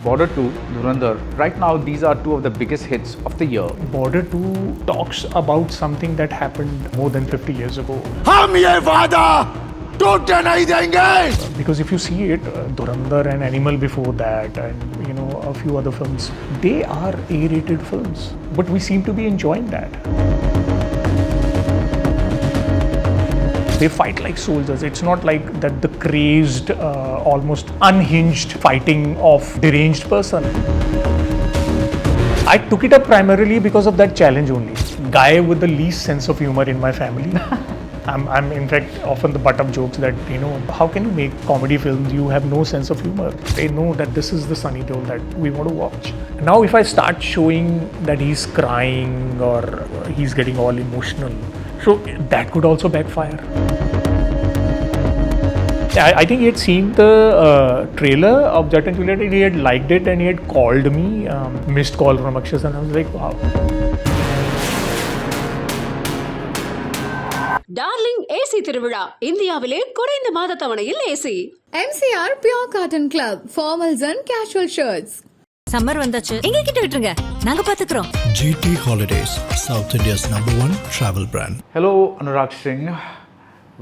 Border 2, Dhurandhar. Right now, these are two of the biggest hits of the year. Border 2 talks about something that happened more than 50 years ago. हम ये वादा टूटने नहीं देंगे. Because if you see it, Dhurandhar and Animal before that, and a few other films, they are A-rated films, but we seem to be enjoying that. They fight like soldiers. It's not like that the crazed, almost unhinged fighting of deranged person. I took it up primarily because of that challenge only. Guy with the least sense of humor in my family. I'm in fact often the butt of jokes that, how can you make comedy films? You have no sense of humor. They know that this is the Sunny Deol that we want to watch. Now if I start showing that he's crying or he's getting all emotional, so that could also backfire. I think he had seen the trailer of Jet and Juliet, he had liked it and he had called me, missed call from Akshas, and I was like, wow. Darling AC திருவிழா இந்தியாவிலே குறைந்த மாத தவணையில் AC. MCR Pure Cotton Club, formals and casual shirts. Summer வந்தாச்சு, எங்க கிட்ட விட்டுருங்க, நாங்க பாத்துக்கிறோம். GT Holidays, South India's #1 travel brand. Hello, Anurag Singh.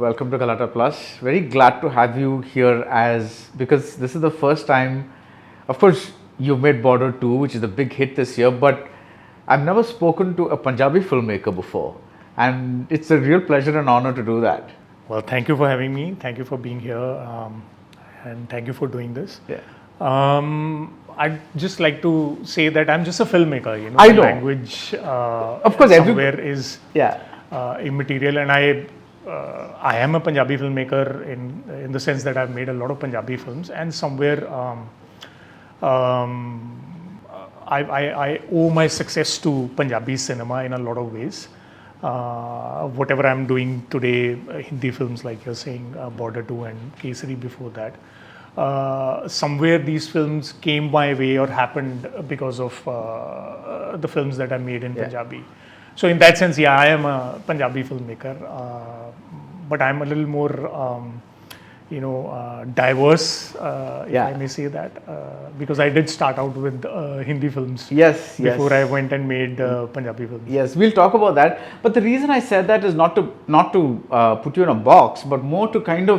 Welcome to Galatta Plus. Very glad to have you here because this is the first time, of course, you've made Border 2, which is a big hit this year, but I've never spoken to a Punjabi filmmaker before. And it's a real pleasure and honor to do that. Well, thank you for having me. Thank you for being here. And thank you for doing this. Yeah. I'd just like to say that I'm just a filmmaker. I know. Language, of course, somewhere is immaterial. And I am a Punjabi filmmaker in the sense that I've made a lot of Punjabi films. And somewhere I owe my success to Punjabi cinema in a lot of ways. Whatever I'm doing today, Hindi films like you're saying, Border 2 and Kesari before that, somewhere these films came my way or happened because of the films that I made in Punjabi. So in that sense, I am a Punjabi filmmaker, but I'm a little more diverse, if I may say that, because I did start out with Hindi films before I went and made Punjabi films. Yes, we'll talk about that. But the reason I said that is not to put you in a box, but more to kind of,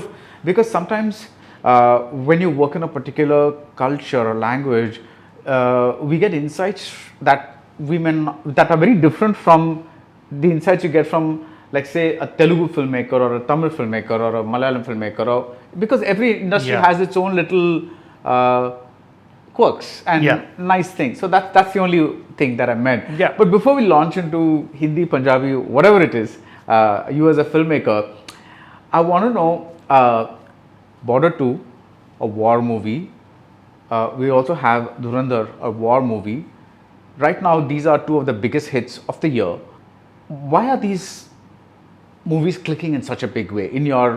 because sometimes when you work in a particular culture or language, we get insights that that are very different from the insights you get from, like say, a Telugu filmmaker or a Tamil filmmaker or a Malayalam filmmaker, because every industry has its own little quirks and nice things. So that's the only thing that I meant. Yeah. But before we launch into Hindi, Punjabi, whatever it is, you as a filmmaker, I want to know, Border 2, a war movie. We also have Dhurandhar, a war movie. Right now, these are two of the biggest hits of the year. Why are these movies clicking in such a big way? In your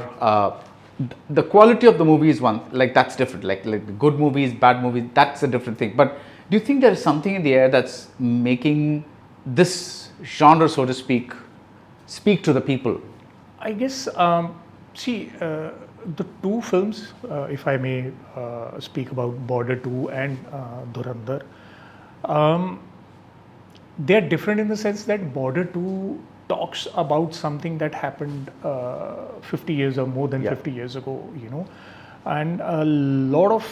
the quality of the movie is one, like that's different, like good movies, bad movies, that's a different thing. But do you think there is something in the air that's making this genre, so to speak to the people? I guess the two films, if I may speak about Border 2 and Dhurandhar, they are different in the sense that Border 2 talks about something that happened 50 years or more than 50 years ago, and a lot of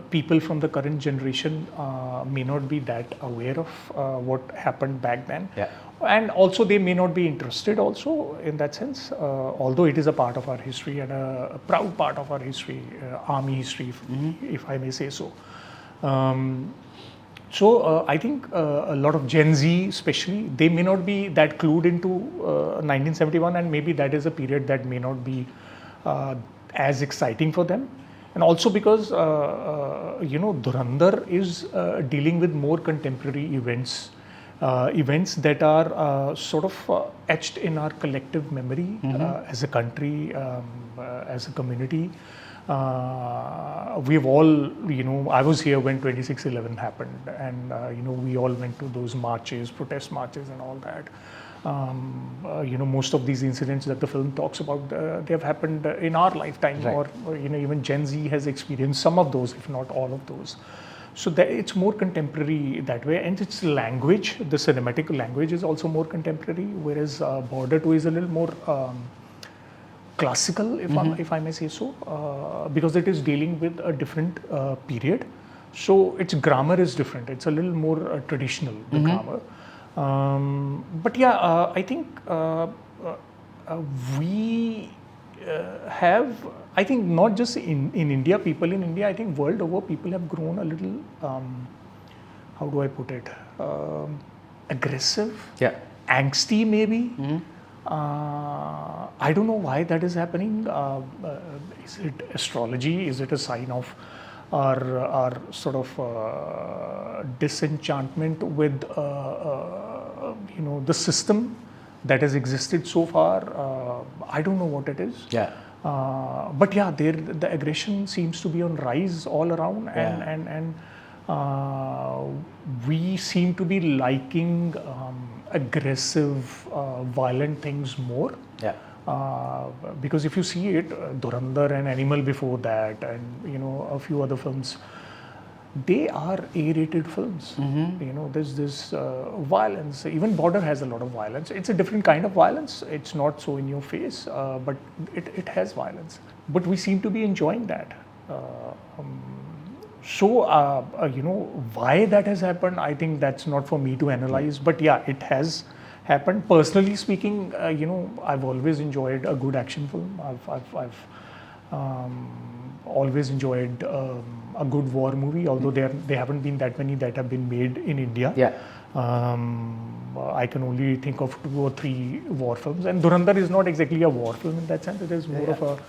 people from the current generation may not be that aware of what happened back then. And also they may not be interested also in that sense, although it is a part of our history and a proud part of our history, army history, if I may say so. So I think a lot of Gen Z especially, they may not be that clued into 1971, and maybe that is a period that may not be as exciting for them. And also because, Dhurandhar is dealing with more contemporary events that are sort of etched in our collective memory as a country, as a community. We've all, I was here when 26/11 happened, and we all went to those marches, protest marches and all that. Most of these incidents that the film talks about, they have happened in our lifetime, right. or even Gen Z has experienced some of those, if not all of those. So that it's more contemporary that way, and its language, the cinematic language, is also more contemporary. Whereas Border 2 is a little more classical, if I may say so, because it is dealing with a different period. So its grammar is different. It's a little more traditional, the grammar. But yeah, I think we have, I think not just in India, people in India, I think world over, people have grown a little, how do I put it, aggressive, angsty maybe. I don't know why that is happening. Is it astrology? Is it a sign of our sort of disenchantment with the system that has existed so far? I don't know what it is. But yeah, the aggression seems to be on rise all around, and we seem to be liking aggressive, violent things more. Because if you see it, Dhurandhar and Animal before that, and a few other films, they are A-rated films. There's this violence. Even Border has a lot of violence. It's a different kind of violence. It's not so in your face, but it has violence. But we seem to be enjoying that. Why that has happened, I think that's not for me to analyze. But yeah, it has happened. Personally speaking, I've always enjoyed a good action film. I've always enjoyed a good war movie, although there haven't been that many that have been made in India. I can only think of 2 or 3 war films, and Dhurandhar is not exactly a war film in that sense. It is more of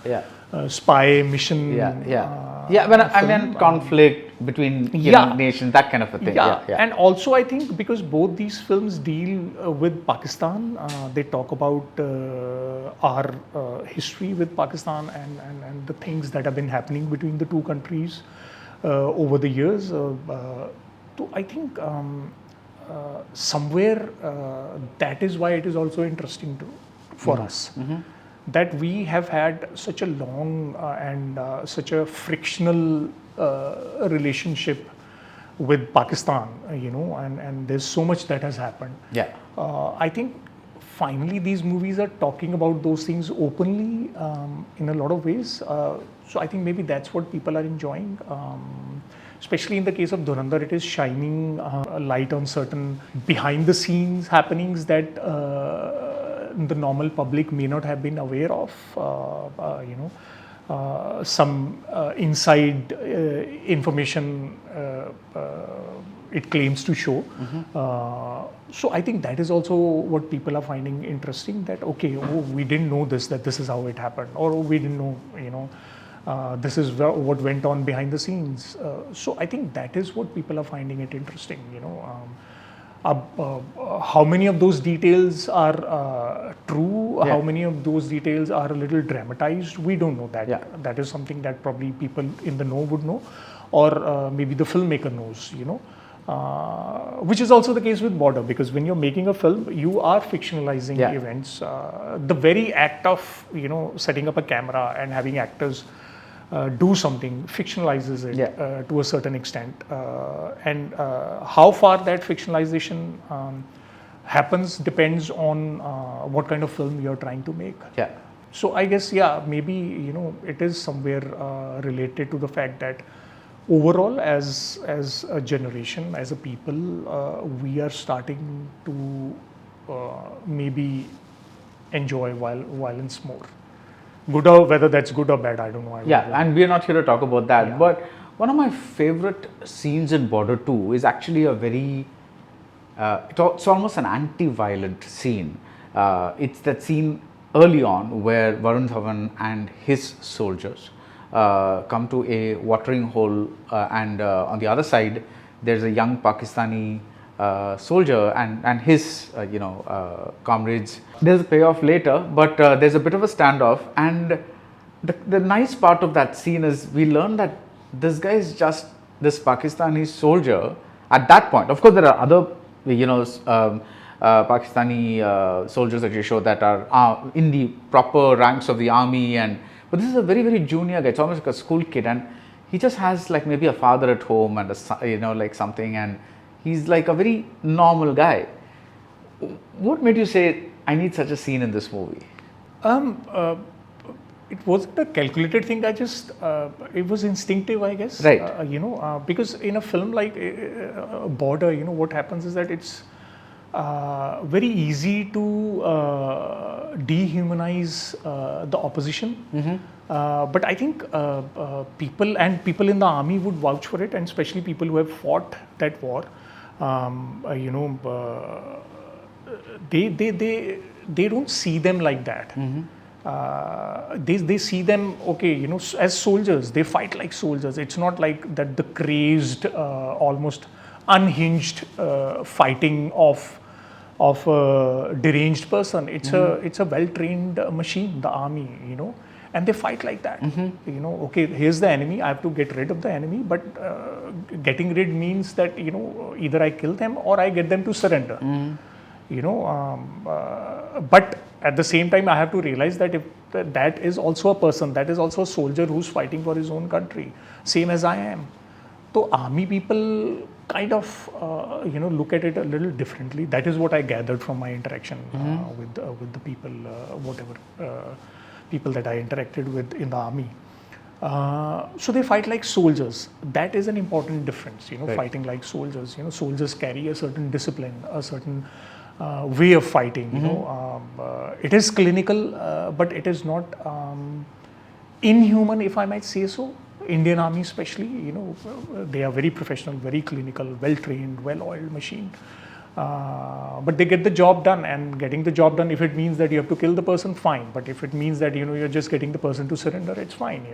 a spy mission. When I meant conflict between nations, that kind of a thing. And also I think because both these films deal with Pakistan, they talk about our history with Pakistan and the things that have been happening between the two countries over the years. So I think somewhere that is why it is also interesting for us. That we have had such a long and such a frictional relationship with Pakistan, and there's so much that has happened. I think finally these movies are talking about those things openly in a lot of ways. So I think maybe that's what people are enjoying. Especially in the case of Dhurandhar, it is shining a light on certain behind the scenes happenings that the normal public may not have been aware of. Some inside information it claims to show. So I think that is also what people are finding interesting, that we didn't know that this is how it happened, or we didn't know, this is what went on behind the scenes. So I think that is what people are finding it interesting. How many of those details are true? How many of those details are a little dramatized? We don't know that. That is something that probably people in the know would know, or maybe the filmmaker knows. Which is also the case with Border, because when you're making a film, you are fictionalizing events. The very act of setting up a camera and having actors do something fictionalizes it to a certain extent, and how far that fictionalization happens depends on what kind of film you're trying to make. So I guess maybe it is somewhere related to the fact that overall as a generation, as a people, we are starting to maybe enjoy violence more. Good, or whether that's good or bad, I don't know. And we are not here to talk about that. But one of my favorite scenes in Border 2 is actually a very, it's almost an anti-violent scene. It's that scene early on where Varun Dhawan and his soldiers come to a watering hole, and on the other side there's a young Pakistani soldier and his comrades. There's a payoff later, but there's a bit of a standoff, and the nice part of that scene is we learn that this guy is just this Pakistani soldier at that point. Of course there are other Pakistani soldiers that you show that are in the proper ranks of the army, but this is a very, very junior guy. It's almost like a school kid, and he just has like maybe a father at home and like something, and he's like a very normal guy. What made you say, I need such a scene in this movie? It wasn't a calculated thing. It was instinctive, I guess. Right. Because in a film like Border, what happens is that it's very easy to dehumanize the opposition. But I think people in the army would vouch for it, and especially people who have fought that war. They don't see them like that. They see them, okay, as soldiers. They fight like soldiers. It's not like that the crazed, almost unhinged fighting of a deranged person. It's a well-trained machine, the army, and they fight like that. Okay, here's the enemy. I have to get rid of the enemy, but getting rid means that either I kill them or I get them to surrender. But at the same time, I have to realize that if that is also a person, that is also a soldier who's fighting for his own country, same as I am. So army people kind of look at it a little differently. That is what I gathered from my interaction with the people, people that I interacted with in the army. So they fight like soldiers. That is an important difference, Right. Fighting like soldiers. Soldiers carry a certain discipline, a certain way of fighting. It is clinical, but it is not inhuman, if I might say so. Indian Army especially, they are very professional, very clinical, well-trained, well-oiled machine. But they get the job done, and getting the job done, if it means that you have to kill the person, fine. But if it means that, you're just getting the person to surrender, it's fine.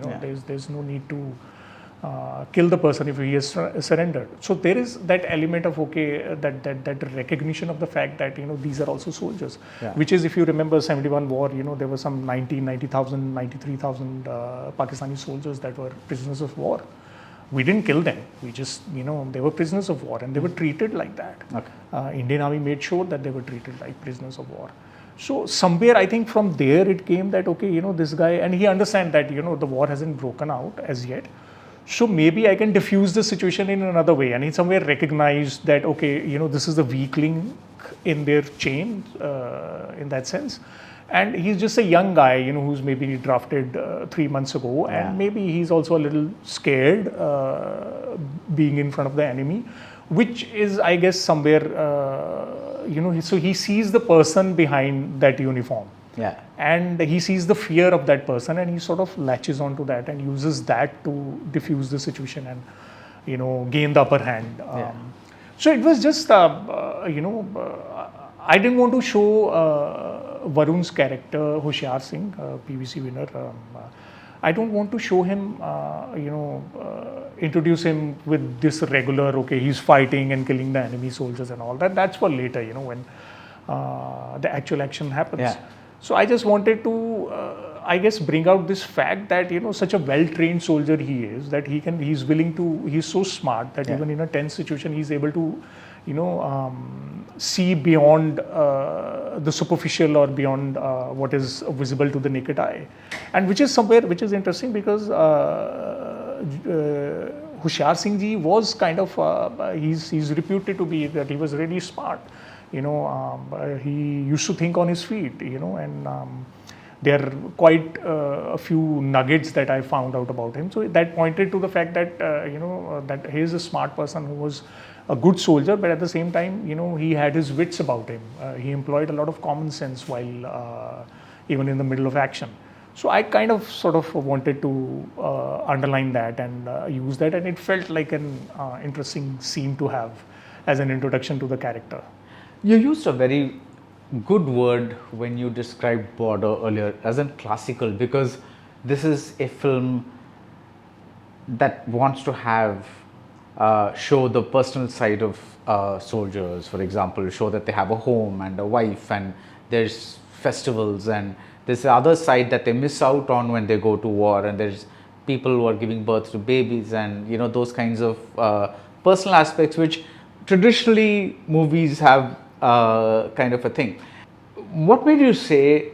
There's no need to kill the person if he has surrendered. So there is that element of, okay, that recognition of the fact that, these are also soldiers, which is, if you remember 71 war, there were some 90,000, 93,000 Pakistani soldiers that were prisoners of war. We didn't kill them. We just, they were prisoners of war, and they were treated like that. Okay. Indian Army made sure that they were treated like prisoners of war. So somewhere, I think from there it came that, okay, this guy, and he understands that, the war hasn't broken out as yet. So maybe I can diffuse the situation in another way. And he somewhere recognized that, okay, this is the weak link in their chain, in that sense. And he's just a young guy, who's maybe drafted 3 months ago, and maybe he's also a little scared being in front of the enemy, which is, I guess, somewhere, so he sees the person behind that uniform. Yeah. And he sees the fear of that person, and he sort of latches onto that and uses that to diffuse the situation and, gain the upper hand. So it was just, I didn't want to show Varun's character, Hoshiar Singh, PVC winner. I don't want to show him, introduce him with this regular, okay, he's fighting and killing the enemy soldiers and all that. That's for later, when the actual action happens. Yeah. So I just wanted to, I guess, bring out this fact that, such a well-trained soldier he is, that he's so smart that even in a tense situation, he's able to, see beyond the superficial or beyond what is visible to the naked eye. And which is interesting because Hoshiar Singh ji was kind of, he's reputed to be that he was really smart. He used to think on his feet, and there are quite a few nuggets that I found out about him. So that pointed to the fact that, that he is a smart person who was a good soldier, but at the same time, he had his wits about him. He employed a lot of common sense while even in the middle of action. So I kind of sort of wanted to underline that and use that, and it felt like an interesting scene to have as an introduction to the character. You used a very good word when you described Border earlier as in classical, because this is a film that wants to have show the personal side of soldiers, for example, show that they have a home and a wife, and there's festivals, and there's the other side that they miss out on when they go to war, and there's people who are giving birth to babies, and those kinds of personal aspects which traditionally movies have kind of a thing. What made you say,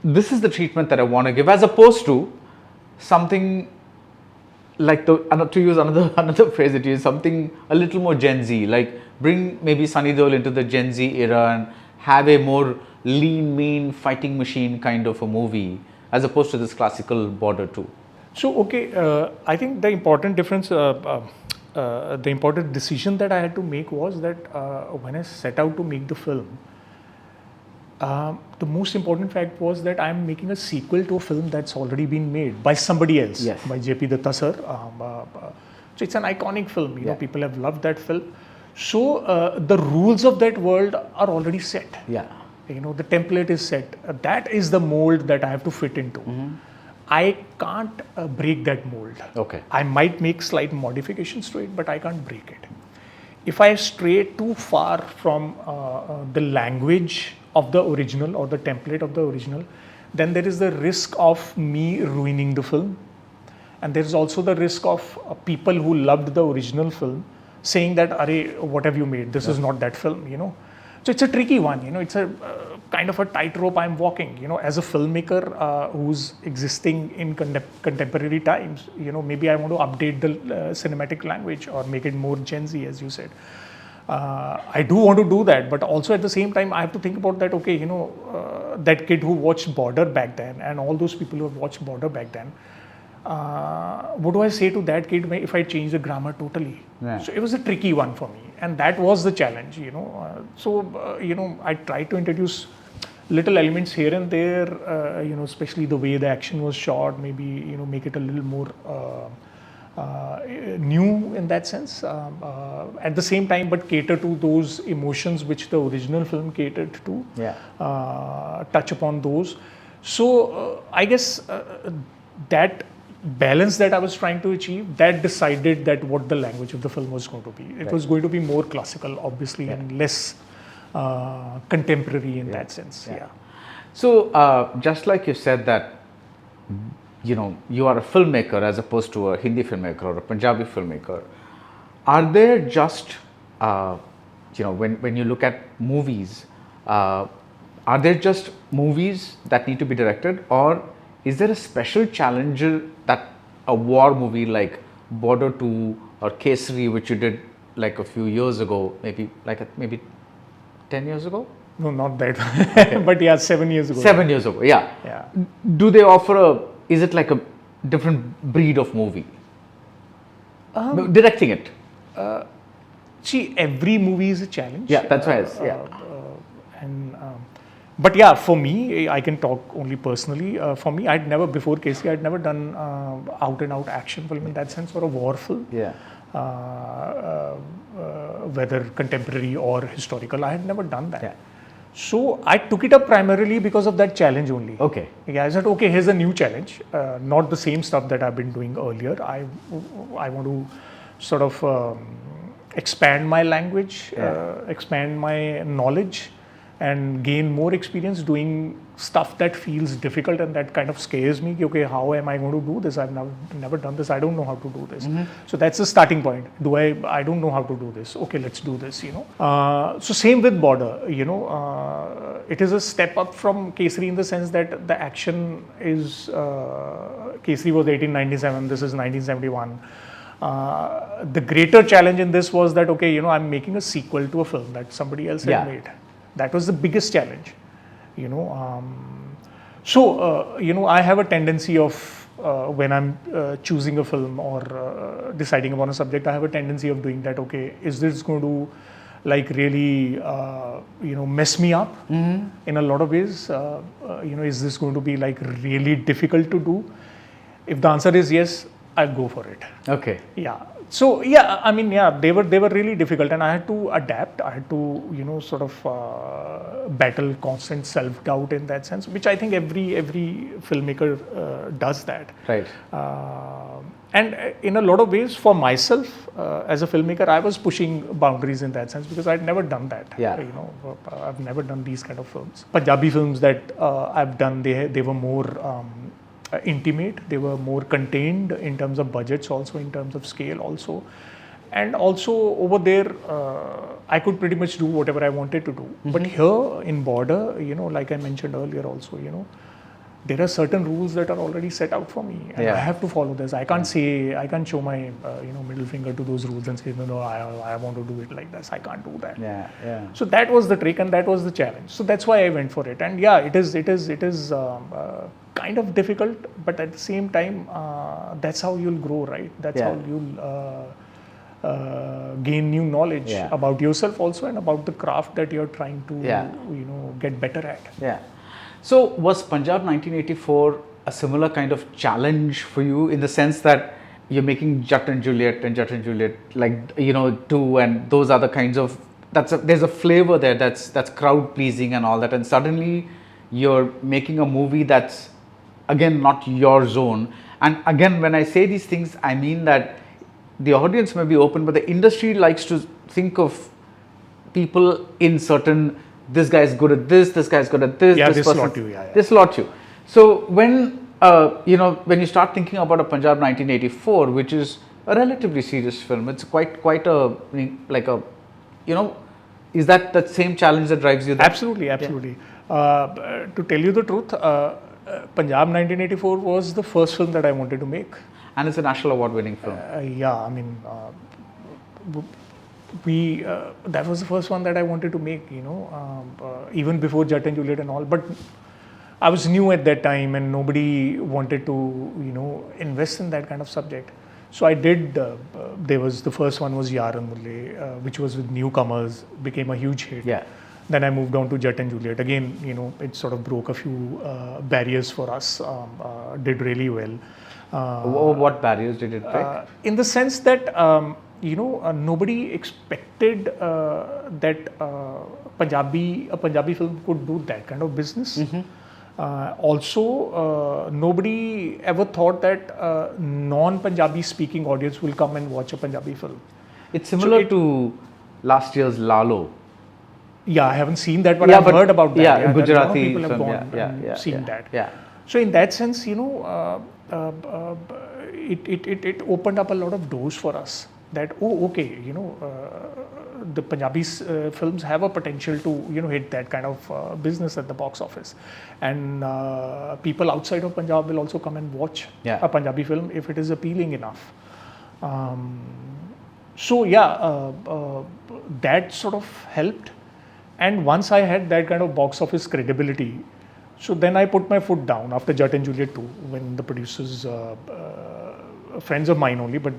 this is the treatment that I want to give, as opposed to something like to use another phrase that you use, something a little more Gen Z, like bring maybe Sunny Deol into the Gen Z era and have a more lean, mean fighting machine kind of a movie as opposed to this classical Border 2. So, okay, I think the important difference, the important decision that I had to make was that when I set out to make the film, the most important fact was that I'm making a sequel to a film that's already been made by somebody else, Yes. by JP Datta sir. So it's an iconic film, you know, Yeah. people have loved that film. So the rules of that world are already set. Yeah. You know, the template is set. That is the mold that I have to fit into. I can't break that mold. Okay. I might make slight modifications to it, but I can't break it. If I stray too far from the language of the original or the template of the original, then there is the risk of me ruining the film. And there is also the risk of people who loved the original film saying that, "Arey, what have you made? This is not that film," you know. So it's a tricky one, you know, it's a kind of a tightrope I'm walking, you know, as a filmmaker who's existing in contemporary times, you know, maybe I want to update the cinematic language or make it more Gen Z, as you said. I do want to do that, but also at the same time, I have to think about that, okay, you know, that kid who watched Border back then and all those people who have watched Border back then, what do I say to that kid if I change the grammar totally? Yeah. So it was a tricky one for me, and that was the challenge, you know. You know, I tried to introduce little elements here and there, you know, especially the way the action was shot, maybe, you know, make it a little more new in that sense. At the same time, but cater to those emotions which the original film catered to. Yeah. Touch upon those. So I guess that balance that I was trying to achieve, that decided that what the language of the film was going to be. It was going to be more classical, obviously, and less contemporary in that sense. Yeah. So just like you said that, you know, you are a filmmaker as opposed to a Hindi filmmaker or a Punjabi filmmaker. Are there just, you know, when you look at movies, are there just movies that need to be directed, or is there a special challenger that a war movie like Border 2 or Kesari, which you did like a few years ago, maybe 10 years ago? No, not that. But yeah, 7 years ago. 7 years ago, yeah. Yeah. Do they offer is it like a different breed of movie? Directing it. See, every movie is a challenge. Yeah, that's why it's, yeah. But yeah, for me, I can talk only personally. For me, I'd never, before Casey, I'd never done out and out action film in that sense, or a war film. Yeah. Whether contemporary or historical, I had never done that. Yeah. So I took it up primarily because of that challenge only. Okay. Yeah, I said, okay, here's a new challenge, not the same stuff that I've been doing earlier. I want to sort of expand my language, expand my knowledge, and gain more experience doing stuff that feels difficult and that kind of scares me. Okay, how am I going to do this? I've never done this. I don't know how to do this. So that's the starting point. I don't know how to do this. Okay, let's do this, you know. So same with Border, you know, it is a step up from Kesari in the sense that the action is, Kesari was 1897, this is 1971. The greater challenge in this was that, okay, you know, I'm making a sequel to a film that somebody else had made. That was the biggest challenge, you know. You know, I have a tendency of, when I'm choosing a film or deciding upon a subject, I have a tendency of doing that, okay, is this going to like really, you know, mess me up in a lot of ways? You know, is this going to be like really difficult to do? If the answer is yes, I'll go for it. Okay. Yeah. So yeah, I mean, yeah, they were really difficult, and I had to adapt. I had to, you know, sort of battle constant self-doubt in that sense, which I think every filmmaker does that. Right. And in a lot of ways, for myself as a filmmaker, I was pushing boundaries in that sense because I'd never done that. Yeah. You know, I've never done these kind of films. Punjabi films that I've done, they were more intimate, they were more contained in terms of budgets, also in terms of scale also, and also over there I could pretty much do whatever I wanted to do. But here in Border, you know, like I mentioned earlier also, you know, there are certain rules that are already set out for me, and I have to follow this. I can't show my middle finger to those rules and say no, I want to do it like this. I can't do that. So that was the trick and that was the challenge. So that's why I went for it. And yeah, it is kind of difficult, but at the same time, that's how you'll grow, right? That's how you'll gain new knowledge about yourself also and about the craft that you're trying to get better at. So was Punjab 1984 a similar kind of challenge for you, in the sense that you're making Jatt and Juliet, like 2, and those are the kinds of, there's a flavor there that's crowd pleasing and all that, and suddenly you're making a movie that's again not your zone. And again, when I say these things, I mean that the audience may be open, but the industry likes to think of people in certain, this guy is good at this guy is good at this. Yeah, this they slot you. They slot you. So when when you start thinking about a Punjab 1984, which is a relatively serious film, it's quite a is that the same challenge that drives you there? Absolutely. To tell you the truth, Punjab 1984 was the first film that I wanted to make. And it's a national award-winning film. That was the first one that I wanted to make, even before Jatt and Juliet and all. But I was new at that time and nobody wanted to, invest in that kind of subject. So I did, the first one was Yaar and Mulle, which was with newcomers, became a huge hit. Then I moved on to Jatt and Juliet. Again, it sort of broke a few barriers for us, did really well. What barriers did it break? In the sense that, nobody expected that a Punjabi film could do that kind of business. Also, nobody ever thought that non-Punjabi speaking audience will come and watch a Punjabi film. It's similar to last year's Lalo. Yeah, I haven't seen that, but I've heard about that. Yeah, Gujarati a lot of people have film, gone and seen that. Yeah. So in that sense, it opened up a lot of doors for us. That the Punjabi films have a potential to hit that kind of business at the box office, and people outside of Punjab will also come and watch a Punjabi film if it is appealing enough. That sort of helped. And once I had that kind of box office credibility, so then I put my foot down after Jatt and Juliet 2, when the producers, friends of mine only, but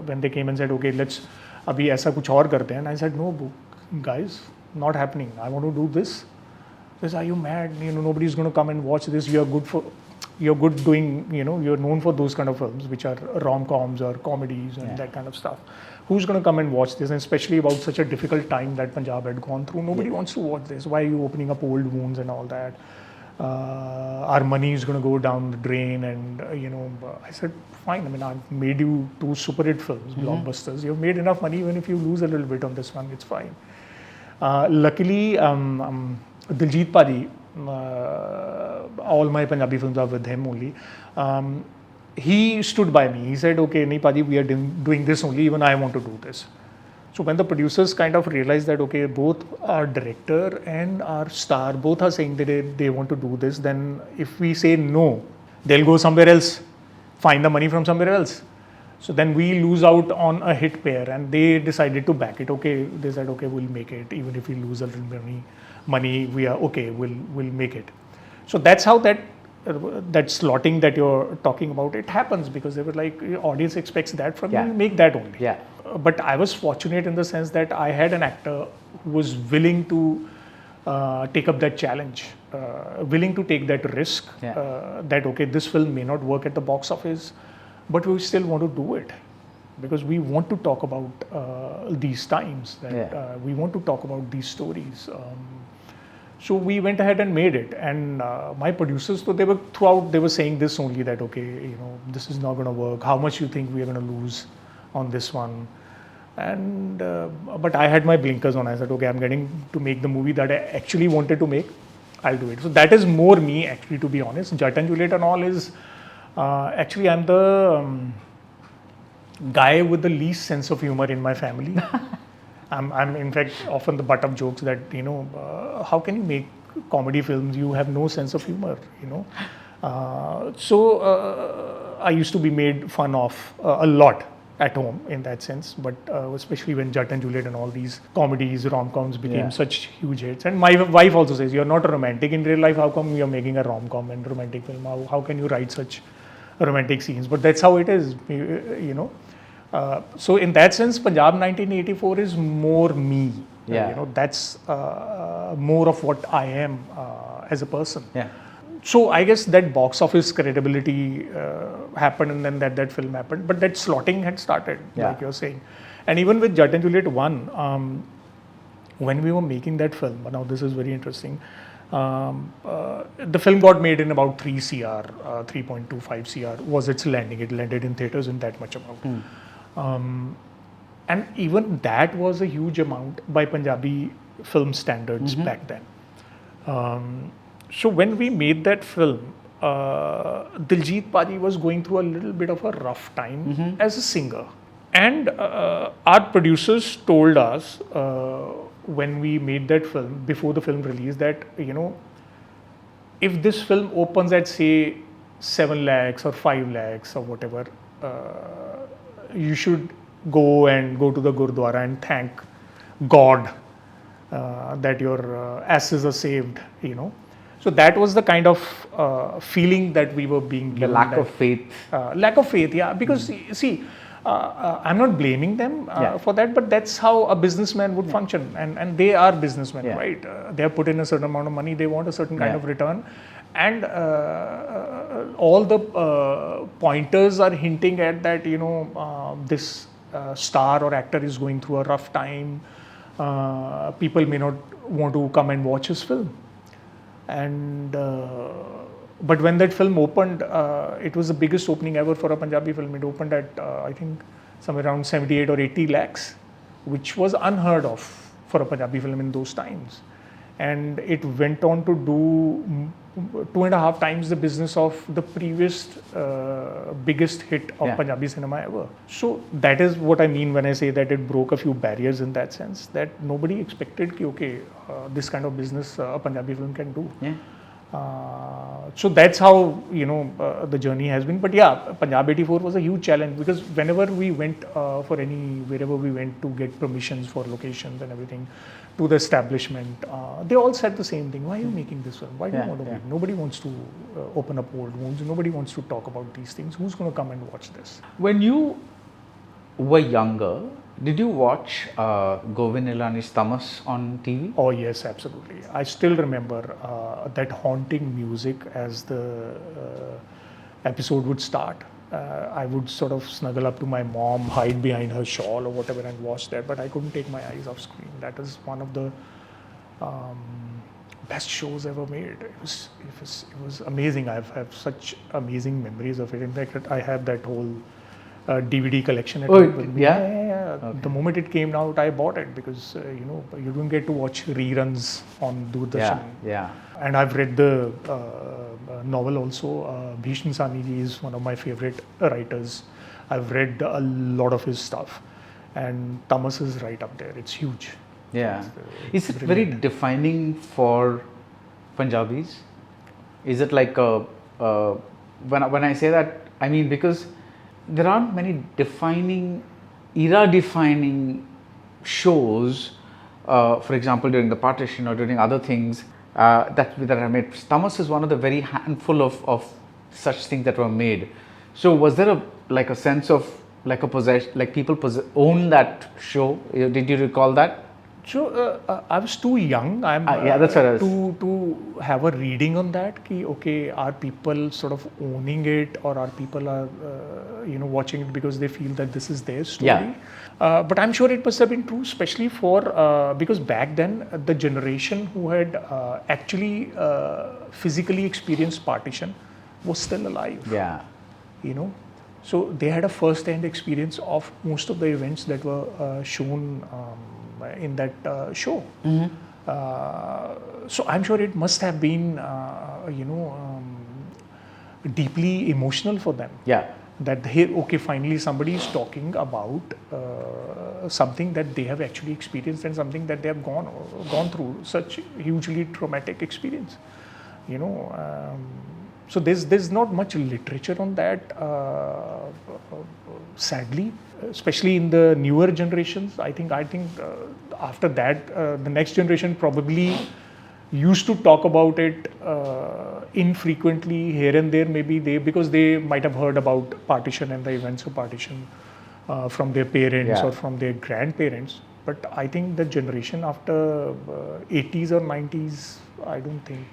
when they came and said, okay, let's abhi aisa kuch aur karte hain, and I said, no guys, not happening. I want to do this. They said, are you mad? Nobody's going to come and watch this. You're good doing, you're known for those kind of films, which are rom-coms or comedies and that kind of stuff. Who's going to come and watch this? And especially about such a difficult time that Punjab had gone through. Nobody wants to watch this. Why are you opening up old wounds and all that? Our money is going to go down the drain. And, I said, fine. I mean, I've made you 2 super hit films, blockbusters. You've made enough money. Even if you lose a little bit on this one, it's fine. Luckily, Diljit Paji, all my Punjabi films are with him only. He stood by me. He said, okay, nahi Paji, we are doing this only, even I want to do this. So when the producers kind of realized that, okay, both our director and our star, both are saying that they want to do this, then if we say no, they'll go somewhere else, find the money from somewhere else. So then we lose out on a hit pair, and they decided to back it. Okay, they said, okay, we'll make it. Even if we lose a little money, we are okay, we'll make it. So that's how that slotting that you're talking about, it happens, because they were like, audience expects that from you, make that only. But I was fortunate in the sense that I had an actor who was willing to take up that challenge, willing to take that risk, that okay, this film may not work at the box office, but we still want to do it, because we want to talk about these times, that we want to talk about these stories. So we went ahead and made it, and my producers, so they were saying this only, that okay, this is not going to work. How much you think we are going to lose on this one? And but I had my blinkers on. I said, okay, I'm getting to make the movie that I actually wanted to make. I'll do it. So that is more me, actually, to be honest. Jatt and Juliet and all is actually, I'm the guy with the least sense of humor in my family. I'm in fact often the butt of jokes that how can you make comedy films? You have no sense of humor. I used to be made fun of a lot at home in that sense, but especially when Jat and Juliet and all these comedies, rom-coms became such huge hits. And my wife also says, you're not a romantic in real life, how come you're making a rom-com and romantic film? How can you write such romantic scenes? But that's how it is, you know. So in that sense, Punjab 1984 is more me. Yeah. You know, that's more of what I am as a person. Yeah. So I guess that box office credibility happened, and then that film happened. But that slotting had started, like you're saying. And even with Jat and Juliet 1, when we were making that film, now this is very interesting, the film got made in about 3 CR, 3.25 CR was its landing. It landed in theatres in that much amount. And even that was a huge amount by Punjabi film standards back then. So when we made that film, Diljit Paji was going through a little bit of a rough time as a singer. And our producers told us when we made that film, before the film release, that, you know, if this film opens at say 7 lakhs or 5 lakhs or whatever, you should go to the Gurdwara and thank God that your asses are saved, you know. So that was the kind of feeling that we were being given. The lack of faith. Lack of faith, yeah. Because see, I'm not blaming them for that, but that's how a businessman would function. And they are businessmen, right? They have put in a certain amount of money. They want a certain kind of return. And all the pointers are hinting at that, you know, this star or actor is going through a rough time. People may not want to come and watch his film. And but when that film opened, it was the biggest opening ever for a Punjabi film. It opened at I think somewhere around 78 or 80 lakhs, which was unheard of for a Punjabi film in those times. And it went on to do 2.5 times the business of the previous biggest hit of Punjabi cinema ever. So that is what I mean when I say that it broke a few barriers in that sense, that nobody expected ki, okay, this kind of business a Punjabi film can do. So that's how, you know, the journey has been. But yeah, Punjab 84 was a huge challenge, because whenever we went wherever we went to get permissions for locations and everything, to the establishment, they all said the same thing. Why are you making this film? Why do you want to make? Nobody wants to open up old wounds. Nobody wants to talk about these things. Who's going to come and watch this? When you were younger, did you watch Govind Nilani's Tamas on TV? Oh yes, absolutely. I still remember that haunting music as the episode would start. I would sort of snuggle up to my mom, hide behind her shawl or whatever, and watch that. But I couldn't take my eyes off screen. That is one of the best shows ever made. It was amazing. I have such amazing memories of it. In fact, I have that whole DVD collection at home with me. Yeah. Okay. The moment it came out, I bought it, because you know, you don't get to watch reruns on Doordarshan. Yeah. And I've read the novel also. Bhishma Saniji is one of my favorite writers. I've read a lot of his stuff, and Tamas is right up there. It's huge. Yeah. Is it very defining for Punjabis? Is it like when I say that, I mean, because there aren't many era-defining shows, for example, during the partition or during other things that are made. Tamas is one of the very handful of such things that were made. So was there a sense of like a possession, like people own that show? Did you recall that? So I was too young. That's what I was. To have a reading on that. Ki, okay, are people sort of owning it, or are people watching it because they feel that this is their story? Yeah. But I'm sure it must have been true, especially for because back then the generation who had actually physically experienced partition was still alive. Yeah. You know, so they had a first-hand experience of most of the events that were shown in that show. So I'm sure it must have been, deeply emotional for them. Yeah. That finally somebody is talking about something that they have actually experienced, and something that they have gone through, such hugely traumatic experience. You know, So there's not much literature on that, sadly, especially in the newer generations. I think after that, the next generation probably used to talk about it infrequently here and there, maybe because they might have heard about partition and the events of partition from their parents or from their grandparents. But I think the generation after 80s or 90s, I don't think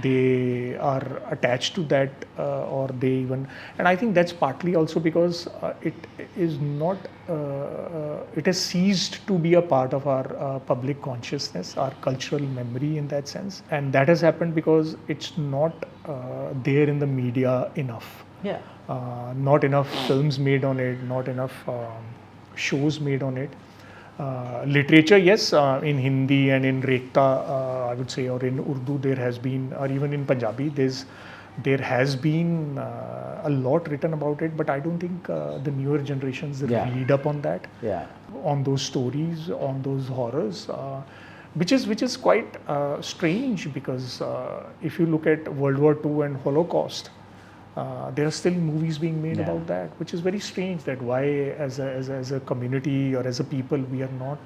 they are attached to that, or they even, and I think that's partly also because it is not, it has ceased to be a part of our public consciousness, our cultural memory in that sense, and that has happened because it's not there in the media enough. Not enough films made on it, not enough shows made on it. Literature, yes, in Hindi and in Rekhta, I would say, or in Urdu, there has been, or even in Punjabi, there has been a lot written about it, but I don't think the newer generations read up on that, on those stories, on those horrors, which is quite strange, because if you look at World War II and Holocaust, there are still movies being made about that, which is very strange, that why as a community or as a people we are not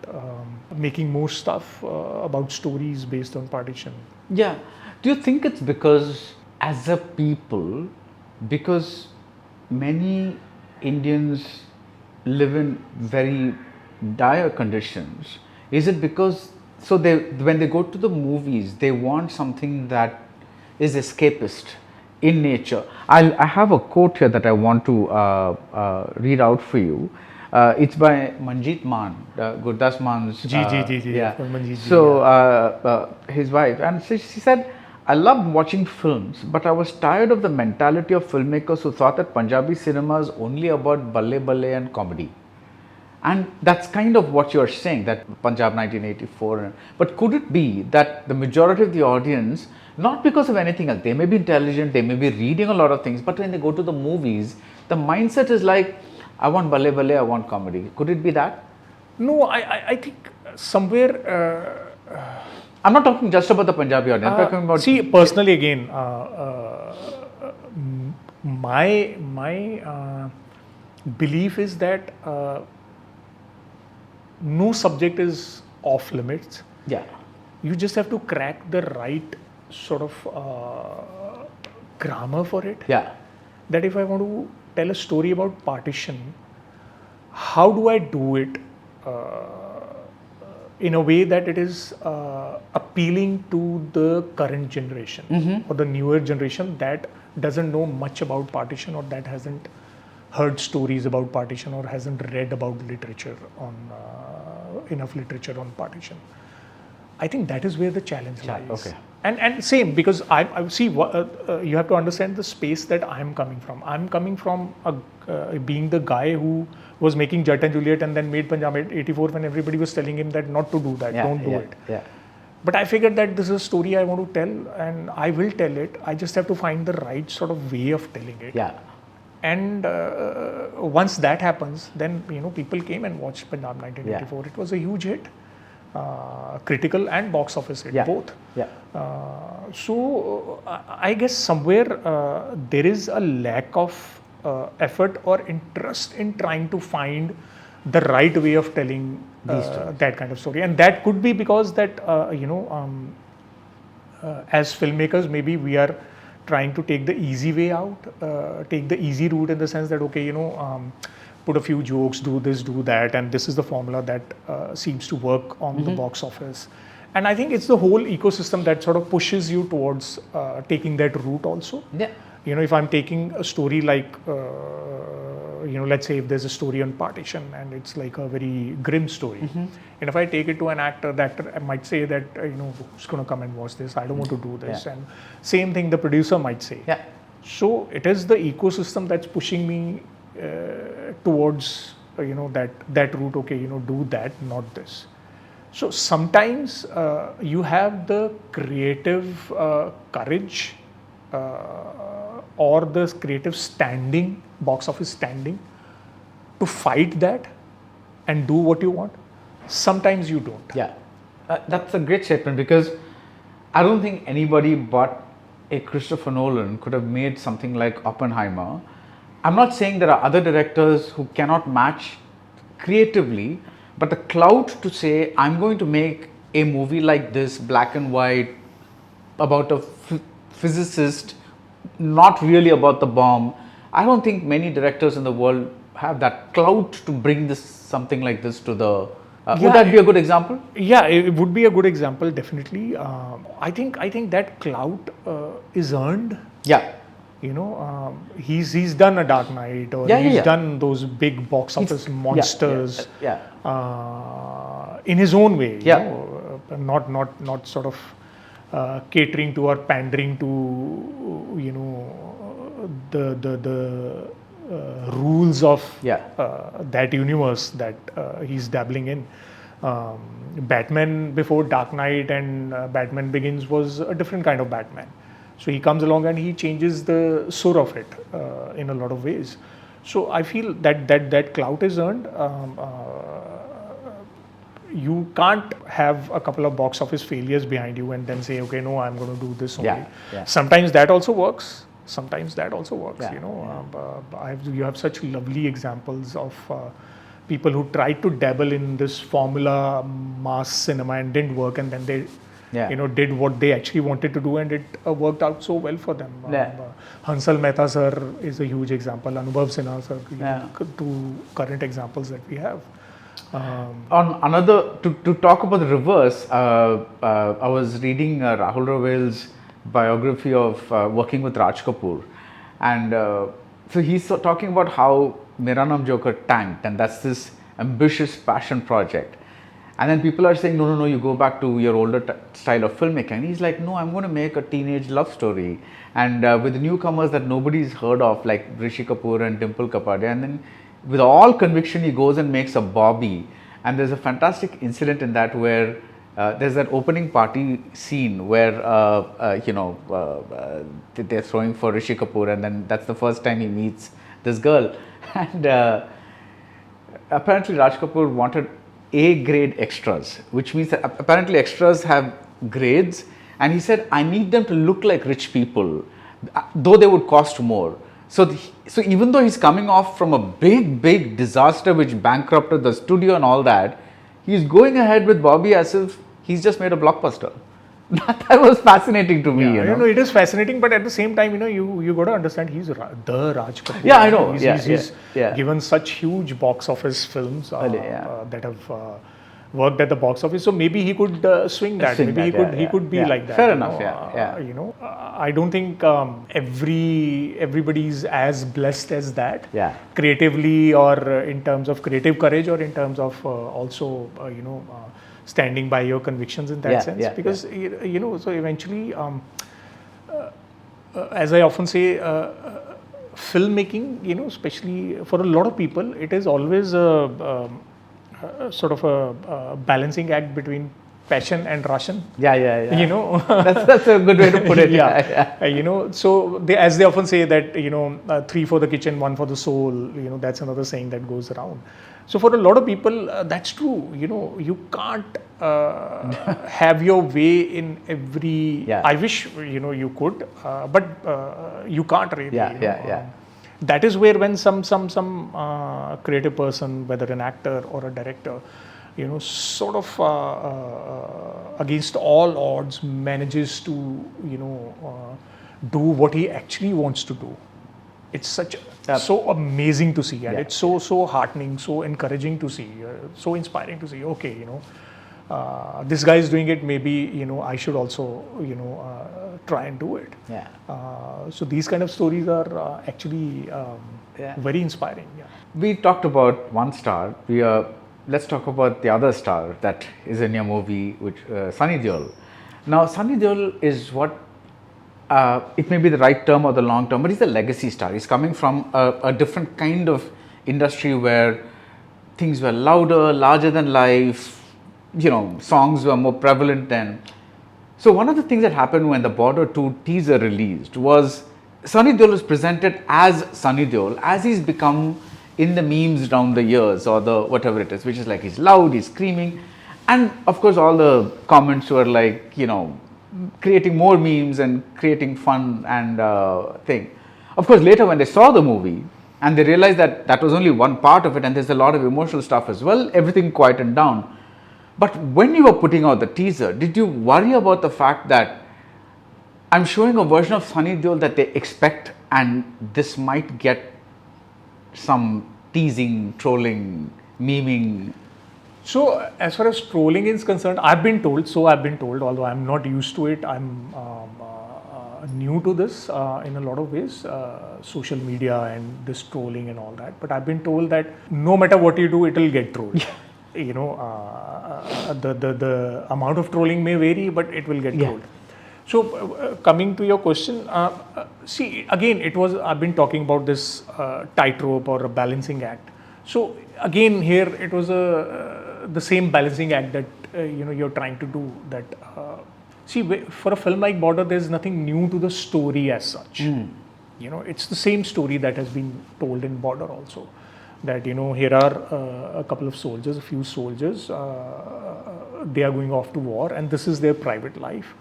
making more stuff about stories based on partition. Yeah. Do you think it's because as a people, because many Indians live in very dire conditions, is it because, so they, when they go to the movies, they want something that is escapist in nature? I have a quote here that I want to read out for you. It's by Manjeet Maan, Gurdas Maan's. So his wife, and she said, "I loved watching films, but I was tired of the mentality of filmmakers who thought that Punjabi cinema is only about balle balle and comedy." And that's kind of what you're saying, that Punjab 1984. But could it be that the majority of the audience, not because of anything else, they may be intelligent, they may be reading a lot of things, but when they go to the movies, the mindset is like, I want balle balle, I want comedy. Could it be that? No, I think somewhere... I'm not talking just about the Punjabi audience, I'm talking about... See, personally again, my belief is that no subject is off limits. You just have to crack the right sort of grammar for it. That if I want to tell a story about partition, how do I do it in a way that it is appealing to the current generation or the newer generation that doesn't know much about partition, or that hasn't heard stories about partition, or hasn't read about literature on enough literature on partition. I think that is where the challenge lies. And same, because I see, you have to understand the space that I'm coming from. I'm coming from being the guy who was making Jet and Juliet and then made Punjab 84 when everybody was telling him that not to do that, don't do it. But I figured that this is a story I want to tell, and I will tell it. I just have to find the right sort of way of telling it. And once that happens, then people came and watched Punjab 1984. It was a huge hit, critical and box office hit, both. So I guess somewhere there is a lack of effort or interest in trying to find the right way of telling that kind of story, and that could be because that as filmmakers, maybe we are trying to take the easy way out, take the easy route, in the sense that put a few jokes, do this, do that, and this is the formula that seems to work on the box office. And I think it's the whole ecosystem that sort of pushes you towards taking that route also. If I'm taking a story like, let's say if there's a story on partition and it's like a very grim story, and if I take it to an actor, the actor might say that, who's going to come and watch this? I don't want to do this. And same thing the producer might say. So it is the ecosystem that's pushing me towards, that route. Okay, do that, not this. So sometimes you have the creative courage or the creative standing, box office standing, to fight that and do what you want. Sometimes you don't. That's a great statement, because I don't think anybody but a Christopher Nolan could have made something like Oppenheimer. I'm not saying there are other directors who cannot match creatively, but the clout to say, I'm going to make a movie like this, black and white, about a physicist, not really about the bomb. I don't think many directors in the world have that clout to bring this something like this to the. Would that be a good example? Yeah, it would be a good example, definitely. I think that clout is earned. Yeah. You know, he's done a Dark Knight, or he's done those big box office monsters. In his own way. You know, not sort of catering to or pandering to, you know, the rules of that universe that he's dabbling in. Batman before Dark Knight and Batman Begins was a different kind of Batman. So he comes along and he changes the sur of it in a lot of ways. So I feel that clout is earned. You can't have a couple of box office failures behind you and then say, okay, no, I'm going to do this only. Sometimes that also works. You know, you have such lovely examples of people who tried to dabble in this formula mass cinema and didn't work, and then they you know, did what they actually wanted to do, and it worked out so well for them. Hansal Mehta sir is a huge example. Anubhav Sinha sir, two current examples that we have. On another, to talk about the reverse, I was reading Rahul Ravel's biography of working with Raj Kapoor, and so he's talking about how Mera Naam Joker tanked, and that's this ambitious passion project. And then people are saying, no, you go back to your older style of filmmaking. And he's like, no, I'm going to make a teenage love story. And with the newcomers that nobody's heard of, like Rishi Kapoor and Dimple Kapadia. And then with all conviction, he goes and makes a Bobby. And there's a fantastic incident in that where there's that opening party scene where, they're throwing for Rishi Kapoor. And then that's the first time he meets this girl. And apparently Raj Kapoor wanted A-grade extras, which means that apparently extras have grades, and he said, I need them to look like rich people, though they would cost more. So even though he's coming off from a big disaster which bankrupted the studio and all that, he's going ahead with Bobby as if he's just made a blockbuster. That was fascinating to me. You know, it is fascinating, but at the same time, you know, you got to understand he's the Raj Kapoor. Yeah, I know. He's given such huge box office films that have worked at the box office. So maybe he could swing that. He could be like that. Fair enough. You know, I don't think everybody's as blessed as that. Creatively, or in terms of creative courage, or in terms of also standing by your convictions in that sense, because you know, so eventually as I often say, filmmaking, you know, especially for a lot of people, it is always a sort of a balancing act between passion and ration. You know, that's a good way to put it. You know, so as they often say that, you know, 3 for the kitchen, 1 for the soul. You know, that's another saying that goes around. So for a lot of people, that's true. You know, you can't have your way in every. I wish, you know, you could, but you can't really. That is where when some creative person, whether an actor or a director, you know, sort of against all odds manages to, you know, do what he actually wants to do. It's so amazing to see, and it's so heartening, so encouraging to see, so inspiring to see. Okay, you know, this guy is doing it. Maybe, you know, I should also, you know, try and do it. So these kind of stories are actually very inspiring. We talked about one star. Let's talk about the other star that is in your movie, which Sunny Deol. Now, Sunny Deol is what. It may be the right term or the long term, but he's a legacy star. He's coming from a different kind of industry where things were louder, larger than life, you know, songs were more prevalent then. So one of the things that happened when the Border 2 teaser released was Sunny Deol was presented as Sunny Deol, as he's become in the memes down the years, or the whatever it is, which is like he's loud, he's screaming. And of course all the comments were like, you know, creating more memes and creating fun and thing. Of course, later when they saw the movie and they realized that that was only one part of it and there's a lot of emotional stuff as well, everything quietened down. But when you were putting out the teaser, did you worry about the fact that I'm showing a version of Sunny Deol that they expect and this might get some teasing, trolling, memeing? So as far as trolling is concerned, I've been told, although I'm not used to it, I'm new to this in a lot of ways, social media and this trolling and all that. But I've been told that no matter what you do, it will get trolled. You know, the amount of trolling may vary, but it will get trolled. So coming to your question, see, again, I've been talking about this tightrope or a balancing act. So again, here it was the same balancing act that you're trying to do. That see, for a film like Border, there's nothing new to the story as such. You know, it's the same story that has been told in Border also. That here are a couple of soldiers, a few soldiers. They are going off to war, and this is their private life.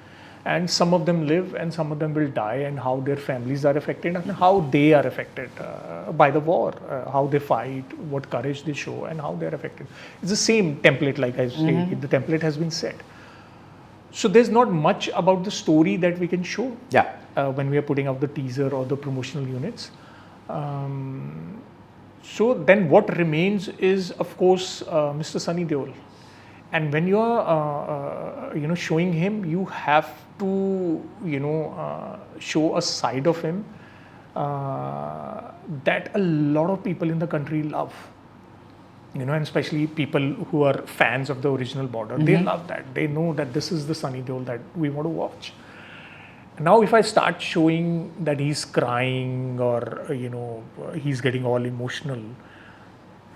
And some of them live and some of them will die, and how their families are affected and how they are affected by the war, how they fight, what courage they show, and how they are affected. It's the same template, like I said, the template has been set. So there's not much about the story that we can show when we are putting out the teaser or the promotional units. So then what remains is, of course, Mr. Sunny Deol. And when you are, showing him, you have to, show a side of him that a lot of people in the country love. And especially people who are fans of the original Border, they love that. They know that this is the Sunny Deol that we want to watch. Now, if I start showing that he's crying or, he's getting all emotional,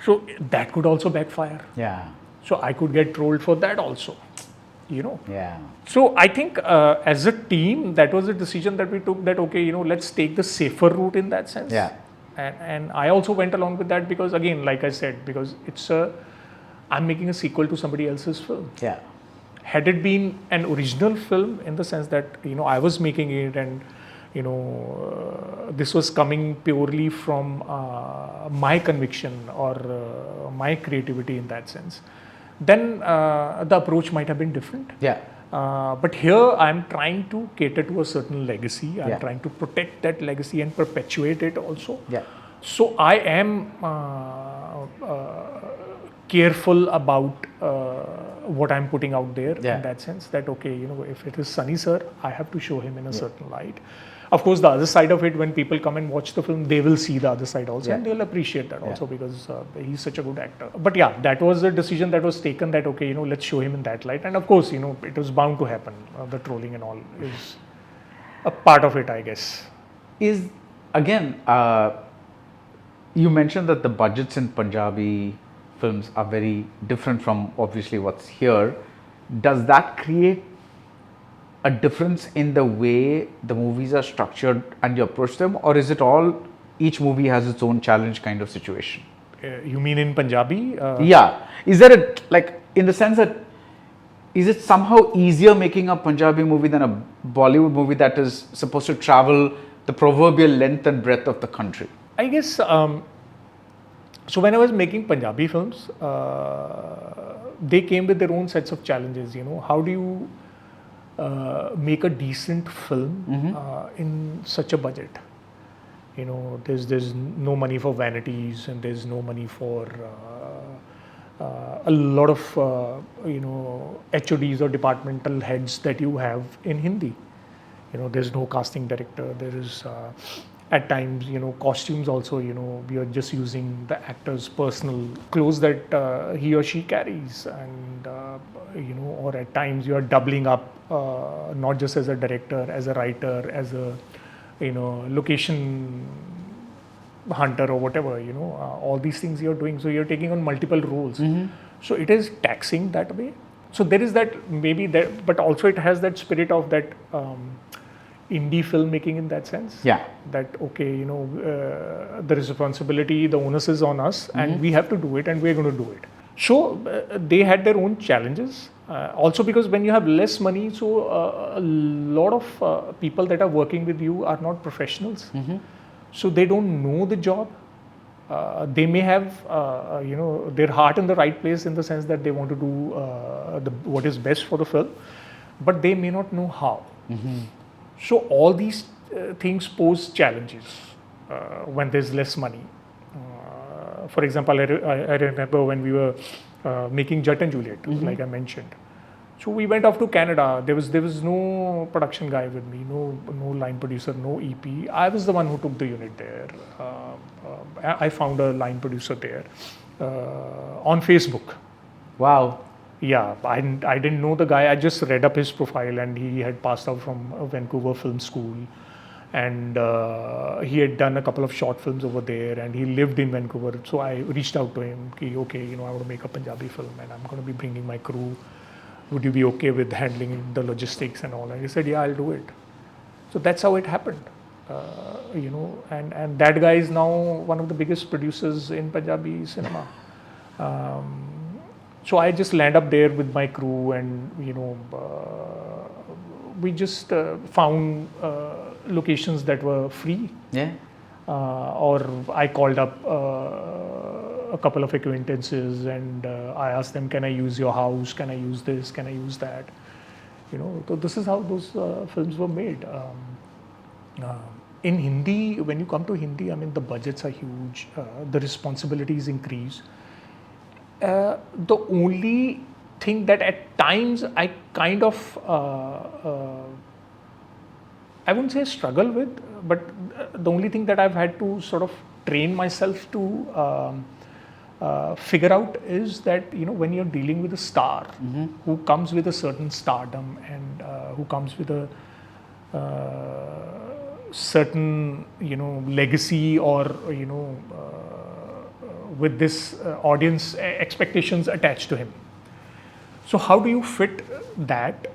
so that could also backfire. Yeah. So I could get trolled for that also, Yeah. So I think as a team, that was a decision that we took, that, okay, let's take the safer route in that sense. Yeah. And I also went along with that because, again, like I said, because I'm making a sequel to somebody else's film. Yeah. Had it been an original film, in the sense that, I was making it and, this was coming purely from my conviction or my creativity in that sense, then the approach might have been different. Yeah. But here I'm trying to cater to a certain legacy. I'm Yeah. trying to protect that legacy and perpetuate it also. Yeah. So I am careful about what I'm putting out there, in that sense, that, okay, if it is Sunny sir, I have to show him in a certain light. Of course, the other side of it, when people come and watch the film, they will see the other side also, and they'll appreciate that also, because he's such a good actor. But yeah, that was a decision that was taken, that, okay, let's show him in that light. And of course, it was bound to happen. The trolling and all is a part of it, I guess. Is, again, you mentioned that the budgets in Punjabi films are very different from obviously what's here. Does that create a difference in the way the movies are structured and you approach them, or is it all, each movie has its own challenge kind of situation? You mean in Punjabi? Yeah. Is there a, like, in the sense that, is it somehow easier making a Punjabi movie than a Bollywood movie that is supposed to travel the proverbial length and breadth of the country? I guess, so when I was making Punjabi films, they came with their own sets of challenges. How do you make a decent film in such a budget? There's no money for vanities, and there's no money for a lot of HODs or departmental heads that you have in Hindi. There's no casting director. There is at times, costumes also, we are just using the actor's personal clothes that he or she carries, and or at times you are doubling up, not just as a director, as a writer, as a location hunter or whatever, all these things you're doing. So you're taking on multiple roles. So it is taxing that way. So there is that, maybe that, but also it has that spirit of that indie filmmaking in that sense. Yeah. That, okay, the responsibility, the onus is on us, and we have to do it, and we're going to do it. So they had their own challenges. Also because when you have less money, so a lot of people that are working with you are not professionals. So they don't know the job. They may have, their heart in the right place in the sense that they want to do what is best for the film, but they may not know how. So all these things pose challenges when there's less money. For example, I remember when we were making Jet and Juliet, like I mentioned. So we went off to Canada. There was no production guy with me, no line producer, no EP. I was the one who took the unit there. I found a line producer there on Facebook. Wow. Yeah, I didn't know the guy. I just read up his profile, and he had passed out from Vancouver Film School, and he had done a couple of short films over there, and he lived in Vancouver. So I reached out to him, okay, I want to make a Punjabi film, and I'm going to be bringing my crew. Would you be okay with handling the logistics and all? And he said, yeah, I'll do it. So that's how it happened. And that guy is now one of the biggest producers in Punjabi cinema. So I just land up there with my crew, and we just found locations that were free. Yeah. Or I called up a couple of acquaintances, and I asked them, can I use your house? Can I use this? Can I use that? So this is how those films were made. In Hindi, when you come to Hindi, I mean, the budgets are huge, the responsibilities increase. The only thing that at times I kind of, I wouldn't say struggle with, but the only thing that I've had to sort of train myself to figure out is that, when you're dealing with a star who comes with a certain stardom, and who comes with a certain, legacy, or, with this audience expectations attached to him. So how do you fit that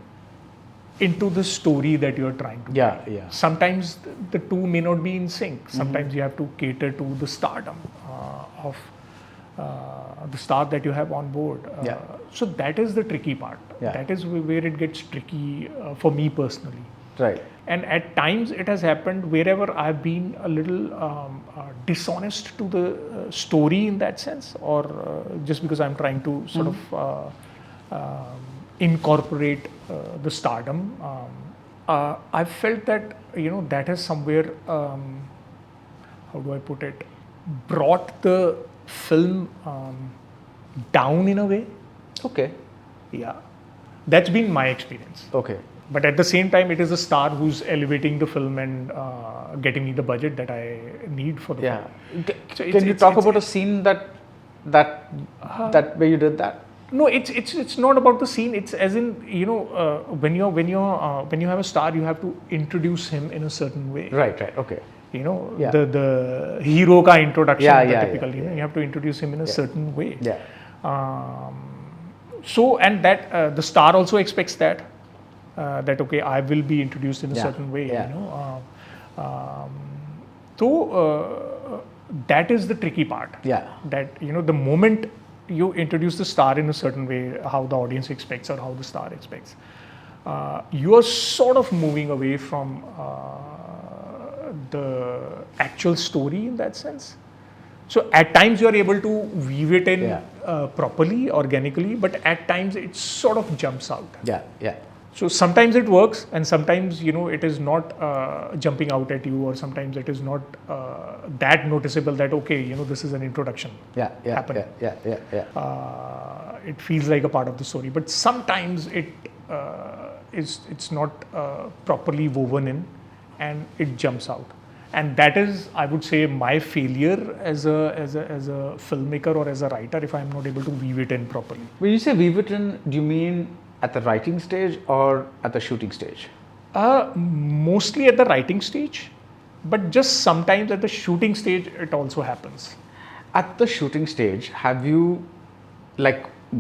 into the story that you're trying to tell? Yeah. Sometimes the two may not be in sync. Sometimes you have to cater to the stardom of the star that you have on board. So that is the tricky part. Yeah. That is where it gets tricky for me personally. Right. And at times it has happened wherever I've been a little dishonest to the story in that sense, or just because I'm trying to sort of incorporate the stardom. I felt that, that has somewhere, how do I put it, brought the film down in a way. Okay. Yeah. That's been my experience. Okay. But at the same time, it is a star who's elevating the film and getting me the budget that I need for the film. So Can you talk about a scene that where you did that? No, it's not about the scene. It's as in, when you have a star, you have to introduce him in a certain way. Right. Okay. The hero ka introduction, typical. You have to introduce him in a certain way. Yeah. So, and that the star also expects that. That okay, I will be introduced in a certain way. So that is the tricky part. Yeah. That the moment you introduce the star in a certain way, how the audience expects or how the star expects, you are sort of moving away from the actual story in that sense. So at times you are able to weave it in properly, organically, but at times it sort of jumps out. Yeah. So sometimes it works, and sometimes it is not jumping out at you, or sometimes it is not that noticeable that okay, this is an introduction. Happening. Yeah. It feels like a part of the story, but sometimes it's not properly woven in, and it jumps out. And that is, I would say, my failure as a filmmaker or as a writer, if I'm not able to weave it in properly. When you say weave it in, do you mean at the writing stage or at the shooting stage? Mostly at the writing stage, but just sometimes at the shooting stage it also happens. At the shooting stage, have you,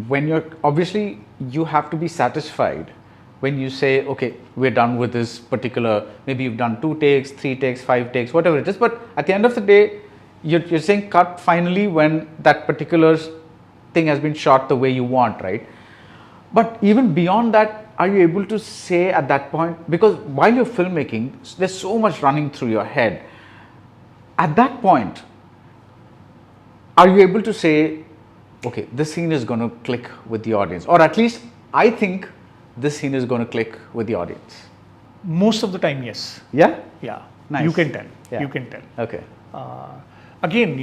when you're, obviously you have to be satisfied when you say, okay, we're done with this particular, maybe you've done 2 takes, 3 takes, 5 takes, whatever it is, but at the end of the day, you're saying cut finally when that particular thing has been shot the way you want, right? But even beyond that, are you able to say at that point, because while you're filmmaking, there's so much running through your head. At that point, are you able to say, okay, this scene is going to click with the audience, or at least I think this scene is going to click with the audience? Most of the time, yes. Yeah? Yeah. Nice. You can tell. Yeah. You can tell. Okay. Again,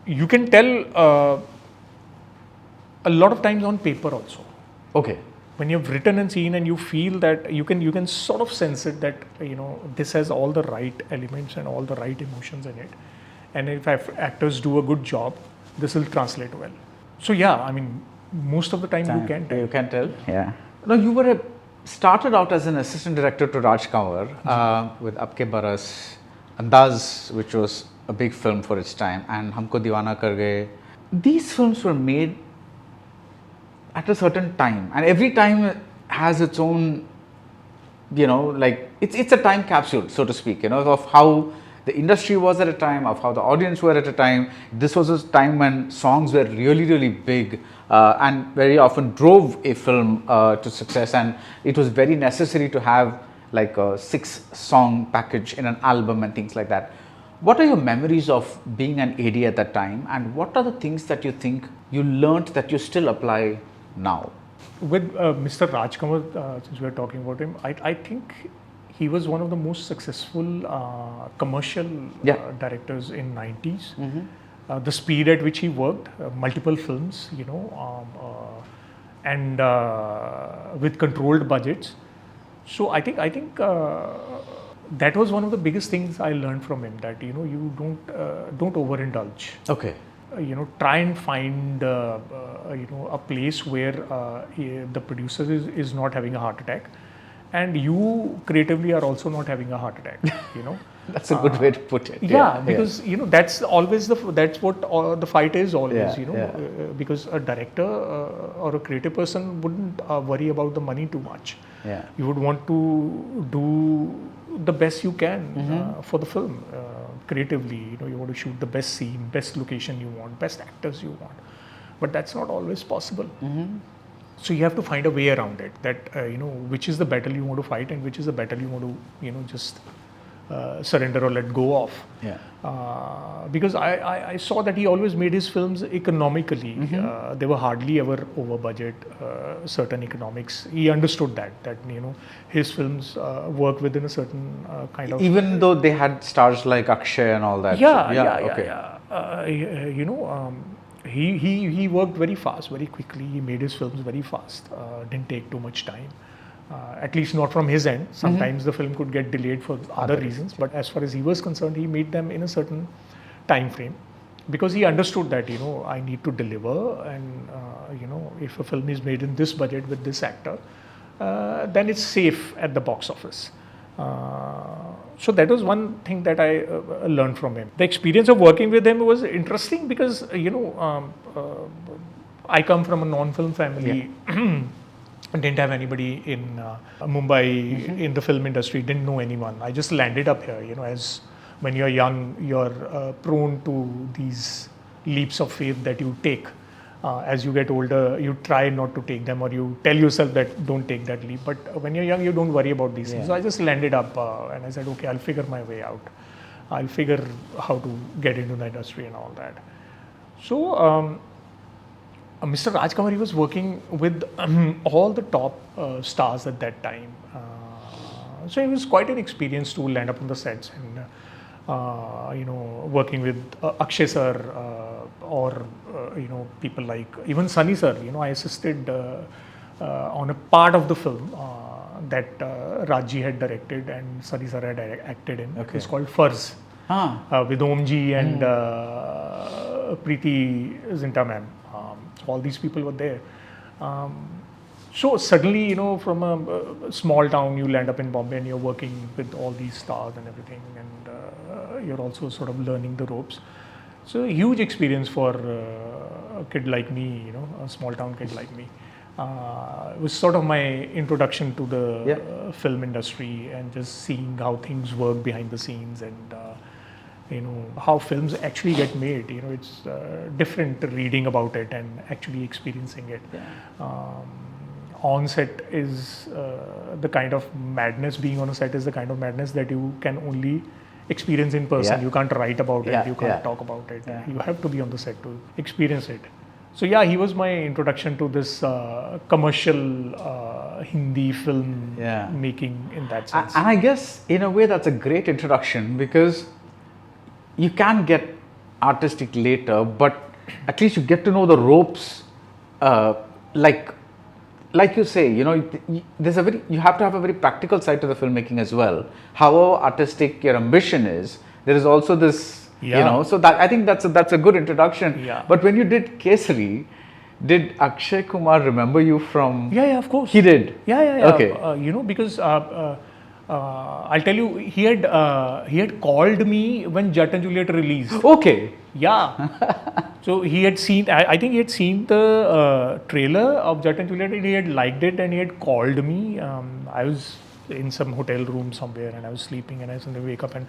you can tell a lot of times on paper also. Okay. When you've written a scene and you feel that you can sort of sense it that this has all the right elements and all the right emotions in it, and if actors do a good job, this will translate well. So yeah, I mean, most of the time you can tell. You can tell. Yeah. Now you started out as an assistant director to Raj Kanwar with Abke Baras, Andaz, which was a big film for its time, and Humko Deewana Kar Gaye. These films were made at a certain time, and every time has its own, like it's a time capsule, so to speak, of how the industry was at a time, of how the audience were at a time. This was a time when songs were really, really big and very often drove a film to success, and it was very necessary to have like a 6-song package in an album and things like that. What are your memories of being an AD at that time, and what are the things that you think you learnt that you still apply now? With Mr. Raj Kanwar, since we are talking about him, I think he was one of the most successful commercial directors in 90s. The speed at which he worked, multiple films, and with controlled budgets. So I think that was one of the biggest things I learned from him, that you don't overindulge. Okay. Try and find a place where the producer is not having a heart attack, and you creatively are also not having a heart attack. That's a good way to put it. Yeah, because that's always that's what the fight is always. Because a director or a creative person wouldn't worry about the money too much. Yeah. You would want to do the best you can for the film. Creatively, you want to shoot the best scene, best location you want, best actors you want, but that's not always possible. So you have to find a way around it, that which is the battle you want to fight and which is the battle you want to just surrender or let go of. Yeah. Because I saw that he always made his films economically. They were hardly ever over budget, certain economics. He understood that his films work within a certain kind of... Even though they had stars like Akshay and all that. He worked very fast, very quickly. He made his films very fast. Didn't take too much time. At least not from his end. Sometimes the film could get delayed for other reasons, but as far as he was concerned, he made them in a certain time frame, because he understood that I need to deliver, and if a film is made in this budget with this actor, then it's safe at the box office. So that was one thing that I learned from him. The experience of working with him was interesting because I come from a non-film family. Didn't have anybody in Mumbai in the film industry, didn't know anyone. I just landed up here, as when you're young, you're prone to these leaps of faith that you take. As you get older, you try not to take them, or you tell yourself that don't take that leap. But when you're young, you don't worry about these things. So I just landed up and I said, okay, I'll figure my way out. I'll figure how to get into the industry and all that. So Mr. Raj Kanwar, he was working with all the top stars at that time. So it was quite an experience to land up on the sets and working with Akshay sir or people like even Sunny sir. I assisted on a part of the film that Rajji had directed and Sunny sir had acted in. Okay. It's called Farz with Omji and Preeti Zinta ma'am. All these people were there. So suddenly, from a small town, you land up in Bombay and you're working with all these stars and everything, and you're also sort of learning the ropes. So a huge experience for a kid like me, a small town kid like me. It was sort of my introduction to the film industry and just seeing how things work behind the scenes and how films actually get made. It's different reading about it and actually experiencing it. on set is the kind of madness. Being on a set is the kind of madness that you can only experience in person. Yeah. You can't write about it. Yeah, You can't yeah. talk about it. Yeah. You have to be on the set to experience it. So yeah, he was my introduction to this commercial Hindi film Yeah. making in that sense. And I guess in a way that's a great introduction, because you can get artistic later, but at least you get to know the ropes. Like you say, there's you have to have a very practical side to the filmmaking as well. However artistic your ambition is, there is also this. Yeah. So that I think that's a good introduction. Yeah. But when you did Kesari, did Akshay Kumar remember you from? Yeah, of course. He did. Yeah. Okay. Because I'll tell you, he had called me when Jet and Juliet released. Okay. Yeah. So he had seen. I think he had seen the trailer of Jet and Juliet, and he had liked it, and he had called me. I was in some hotel room somewhere, and I was sleeping, and I suddenly wake up and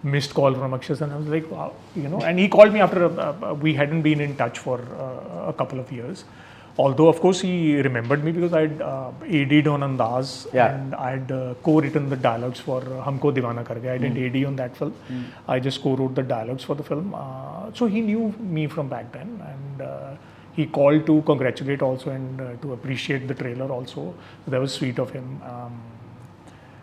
missed call from Akshay, and I was like, wow, and he called me after we hadn't been in touch for a couple of years. Although, of course, he remembered me because I'd AD'd on Andaz, and I'd co-written the dialogues for Humko Divana Kar Gaya. I didn't AD on that film. I just co-wrote the dialogues for the film. So he knew me from back then, and he called to congratulate also and to appreciate the trailer also. So that was sweet of him.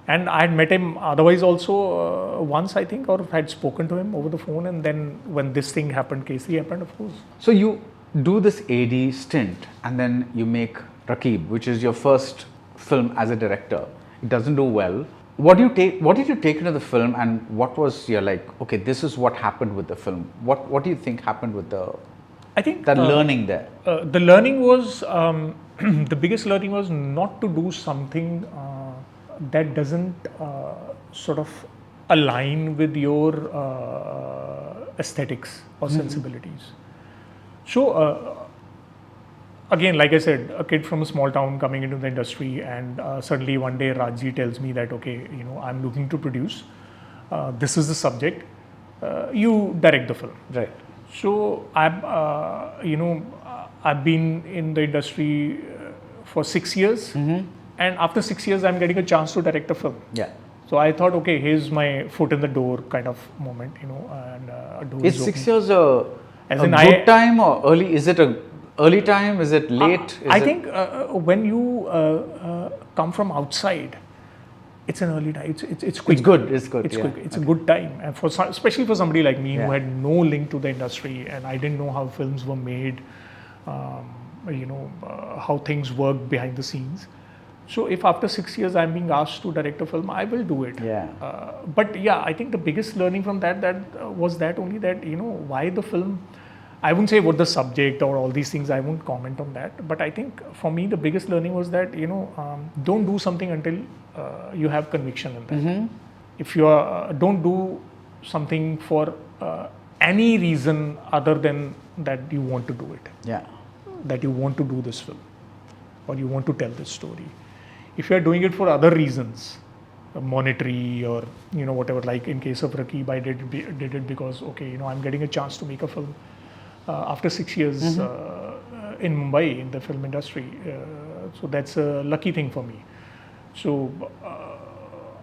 And I had met him otherwise also once, I think, or had spoken to him over the phone. And then when this thing happened, Kesari happened, of course. So you do this AD stint, and then you make Rakib, which is your first film as a director. It doesn't do well. What did you take into the film, and what was your okay, this is what happened with the film? What do you think happened with I think that learning there? The learning was the biggest learning was not to do something that doesn't sort of align with your aesthetics or sensibilities. So again, like I said, a kid from a small town coming into the industry, and suddenly one day Rajji tells me that, okay, I'm looking to produce. This is the subject. You direct the film. Right. So I've been in the industry for 6 years. And after 6 years, I'm getting a chance to direct a film. Yeah. So I thought, okay, here's my foot in the door kind of moment, and a door Is is 6 open. years a good time or early? Is it a early time? Is it late? I think when you come from outside, it's an early time. It's quick. It's good. It's good. It's yeah. quick. It's a good time, and especially for somebody like me Yeah. who had no link to the industry, and I didn't know how films were made, how things work behind the scenes. So if after 6 years I'm being asked to direct a film, I will do it. Yeah. But yeah, I think the biggest learning from that was that only that, why the film, I wouldn't say what the subject or all these things, I won't comment on that. But I think for me, the biggest learning was that, don't do something until you have conviction in that. If you don't do something for any reason other than that you want to do it. Yeah. That you want to do this film or you want to tell this story. If you are doing it for other reasons, monetary or whatever, like in case of Rakib, I did it because I'm getting a chance to make a film after 6 years in Mumbai in the film industry. So that's a lucky thing for me. So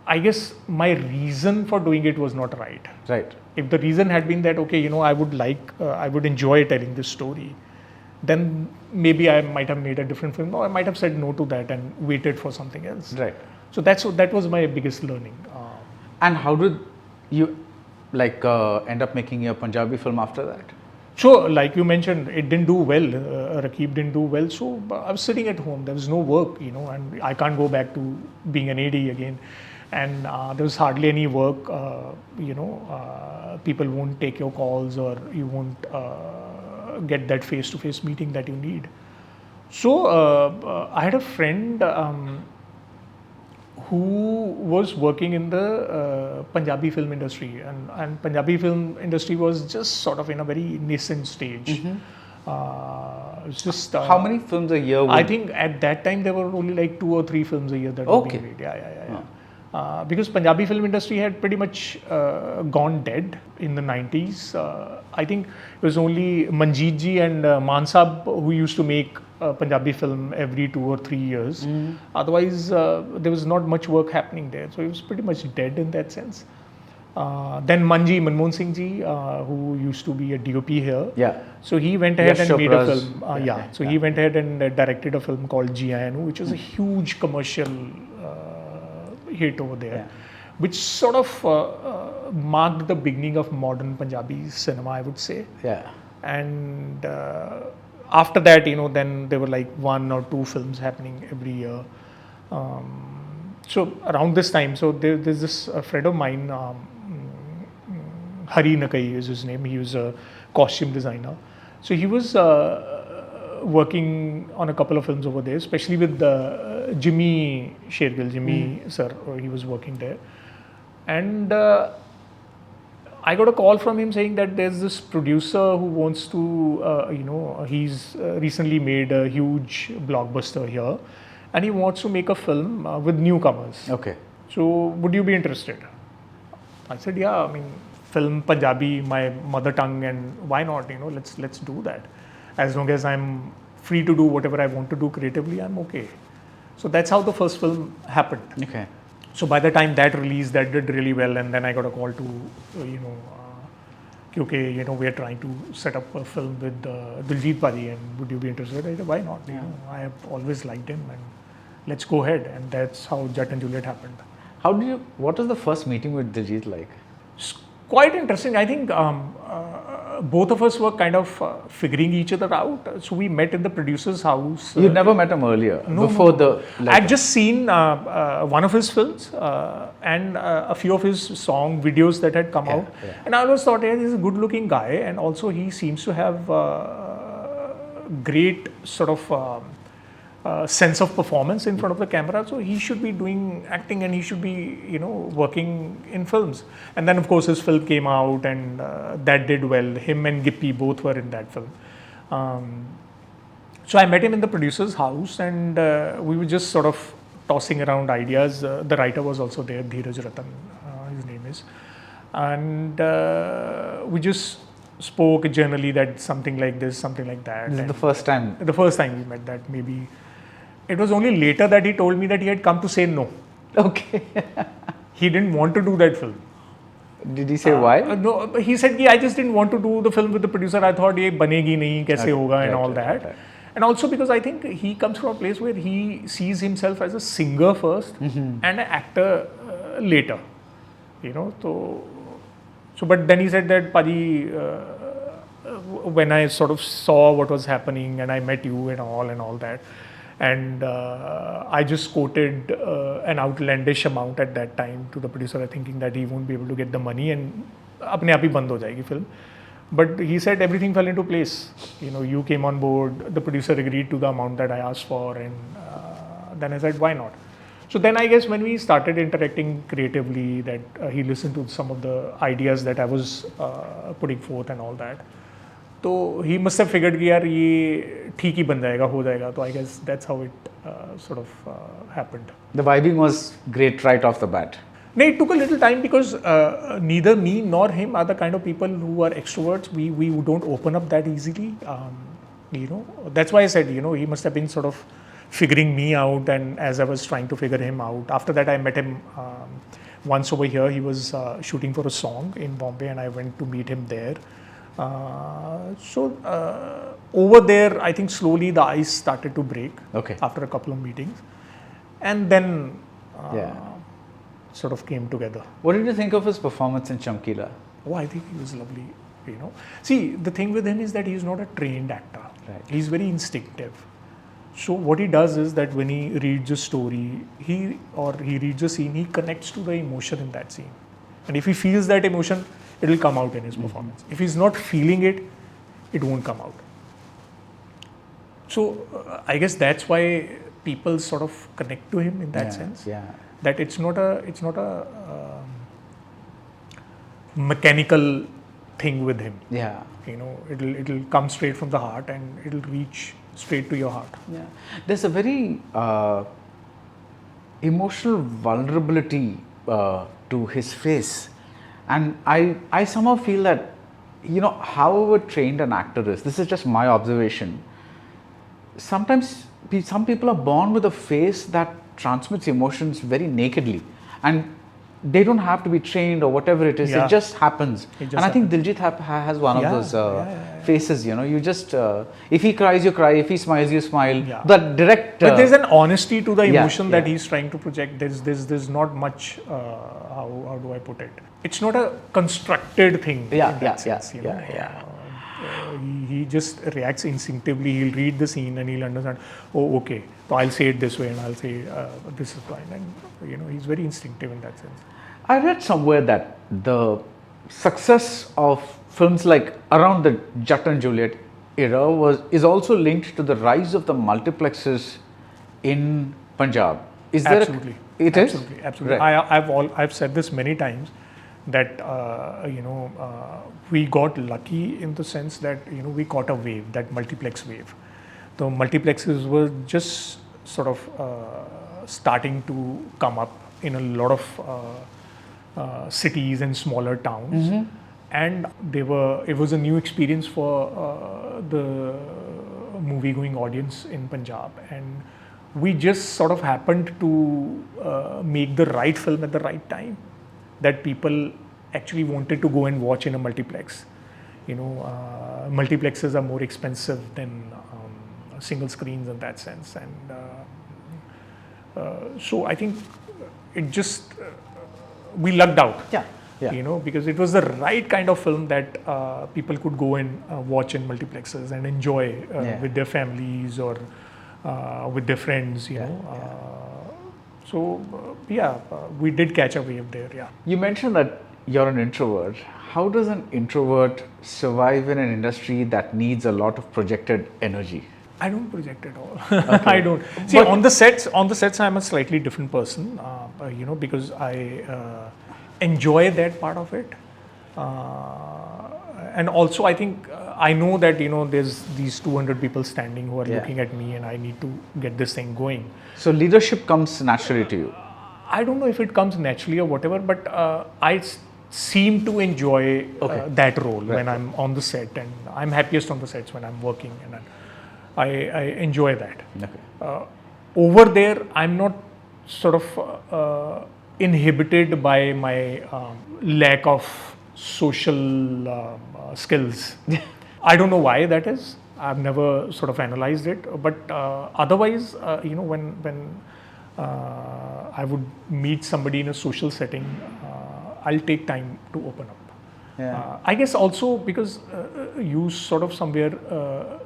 I guess my reason for doing it was not right. Right. If the reason had been that I would enjoy telling this story, then maybe I might have made a different film, or I might have said no to that and waited for something else. Right. So that was my biggest learning. And how did you end up making your Punjabi film after that? So, like you mentioned, it didn't do well. Rakib didn't do well. So I was sitting at home. There was no work, and I can't go back to being an AD again. And there was hardly any work. People won't take your calls, or you won't get that face-to-face meeting that you need. So I had a friend who was working in the Punjabi film industry, and Punjabi film industry was just sort of in a very nascent stage. It's just How many films a year? I think at that time there were only like 2 or 3 films a year that were being made. Yeah. Because Punjabi film industry had pretty much gone dead in the 90s. I think it was only Manjeet ji and Maan Saab who used to make Punjabi film every 2 or 3 years. Otherwise, there was not much work happening there. So it was pretty much dead in that sense. Then Manmohan Singh ji, who used to be a DOP here. Yeah. So he went ahead Yash and made a Chopra's- film. So he went ahead and directed a film called Jianu, which was a huge commercial hit over there, which sort of marked the beginning of modern Punjabi cinema, I would say. Yeah. And after that, then there were like 1 or 2 films happening every year. So around this time, so there's this friend of mine, Hari Nakai is his name. He was a costume designer. So he was working on a couple of films over there, especially with Jimmy Shergill, Jimmy sir. He was working there. And I got a call from him saying that there's this producer who wants to, he's recently made a huge blockbuster here and he wants to make a film with newcomers. Okay. So would you be interested? I said, yeah, I mean, film Punjabi, my mother tongue, and why not, let's do that. As long as I'm free to do whatever I want to do creatively, I'm okay. So that's how the first film happened. Okay. So by the time that released, that did really well, and then I got a call to, okay, we are trying to set up a film with Diljit Padi, and would you be interested? I said, why not? I have always liked him, and let's go ahead. And that's how Jet and Juliet happened. What was the first meeting with Diljit like? It's quite interesting. I think both of us were kind of figuring each other out. So we met in the producer's house. You'd never met him earlier? No, before no. the... I'd just seen one of his films and a few of his song videos that had come out. Yeah. And I always thought, he's a good looking guy. And also he seems to have great sort of sense of performance in front of the camera. So he should be doing acting and he should be, working in films. And then of course his film came out and that did well. Him and Gippy both were in that film. So I met him in the producer's house and we were just sort of tossing around ideas. The writer was also there, Dheeraj Ratan, his name is. And we just spoke generally that something like this, something like that. This is the first time? The first time we met that, maybe. It was only later that he told me that he had come to say no. Okay. He didn't want to do that film. Did he say why? No, he said, I just didn't want to do the film with the producer. I thought, ye banegi nahi, kaise hoga and all that. Right. And also because I think he comes from a place where he sees himself as a singer first and an actor later. So but then he said that, Padi, when I sort of saw what was happening and I met you and all that, and I just quoted an outlandish amount at that time to the producer, thinking that he won't be able to get the money and apne aap hi band ho jayegi film. But he said everything fell into place. You came on board, the producer agreed to the amount that I asked for, and then I said, why not? So then I guess when we started interacting creatively, that he listened to some of the ideas that I was putting forth and all that. So he must have figured कि यार ये ठीक ही बन जाएगा, हो जाएगा. So I guess that's how it sort of happened. The vibing was great right off the bat. No, it took a little time because neither me nor him are the kind of people who are extroverts. We don't open up that easily. That's why I said, he must have been sort of figuring me out, and as I was trying to figure him out. After that, I met him once over here. He was shooting for a song in Bombay, and I went to meet him there. Over there, I think slowly the ice started to break. Okay. After a couple of meetings, and then sort of came together. What did you think of his performance in Chamkila? Oh, I think he was lovely. See, the thing with him is that he's not a trained actor. Right. He's very instinctive. So what he does is that when he reads a story, he reads a scene, he connects to the emotion in that scene. And if he feels that emotion, it will come out in his performance. If he's not feeling it, it won't come out. So I guess that's why people sort of connect to him in that sense. Yeah. That it's not a mechanical thing with him. Yeah. It'll come straight from the heart and it'll reach straight to your heart. Yeah. There's a very emotional vulnerability to his face. And I somehow feel that, however trained an actor is, this is just my observation, sometimes some people are born with a face that transmits emotions very nakedly, and they don't have to be trained or whatever it is. Yeah. It just happens. It just And I think Diljit has one of Yeah, those yeah. faces. You just if he cries, you cry. If he smiles, you smile. Yeah. That direct. But there's an honesty to the yeah, emotion that yeah. he's trying to project. There's not much. How do I put it? It's not a constructed thing. Yeah, in that yeah, sense, yeah, you know. yeah. He just reacts instinctively. He'll read the scene and he'll understand. Oh, okay. So I'll say it this way, and I'll say this is fine. And he's very instinctive in that sense. I read somewhere that the success of films like around the Jatt and Juliet era is also linked to the rise of the multiplexes in Punjab. Is there Absolutely. It is? Absolutely. Right. I've said this many times that we got lucky in the sense that we caught a wave, that multiplex wave. The multiplexes were just sort of starting to come up in a lot of cities and smaller towns, and it was a new experience for the movie going audience in Punjab, and we just sort of happened to make the right film at the right time that people actually wanted to go and watch in a multiplex. Multiplexes are more expensive than single screens in that sense, and so I think it just we lucked out. Yeah. Because it was the right kind of film that people could go and watch in multiplexes and enjoy with their families or with their friends, we did catch a wave there, yeah. You mentioned that you're an introvert. How does an introvert survive in an industry that needs a lot of projected energy? I don't project at all. Okay. I don't. See, on the sets, I'm a slightly different person, because I enjoy that part of it. And also, I think I know that there's these 200 people standing who are looking at me, and I need to get this thing going. So leadership comes naturally to you. I don't know if it comes naturally or whatever, but I seem to enjoy that role when I'm on the set, and I'm happiest on the sets when I'm working, and I enjoy that. Okay. Over there, I'm not sort of inhibited by my lack of social skills. I don't know why that is. I've never sort of analyzed it, but otherwise, when I would meet somebody in a social setting, I'll take time to open up. Yeah. I guess also because you sort of somewhere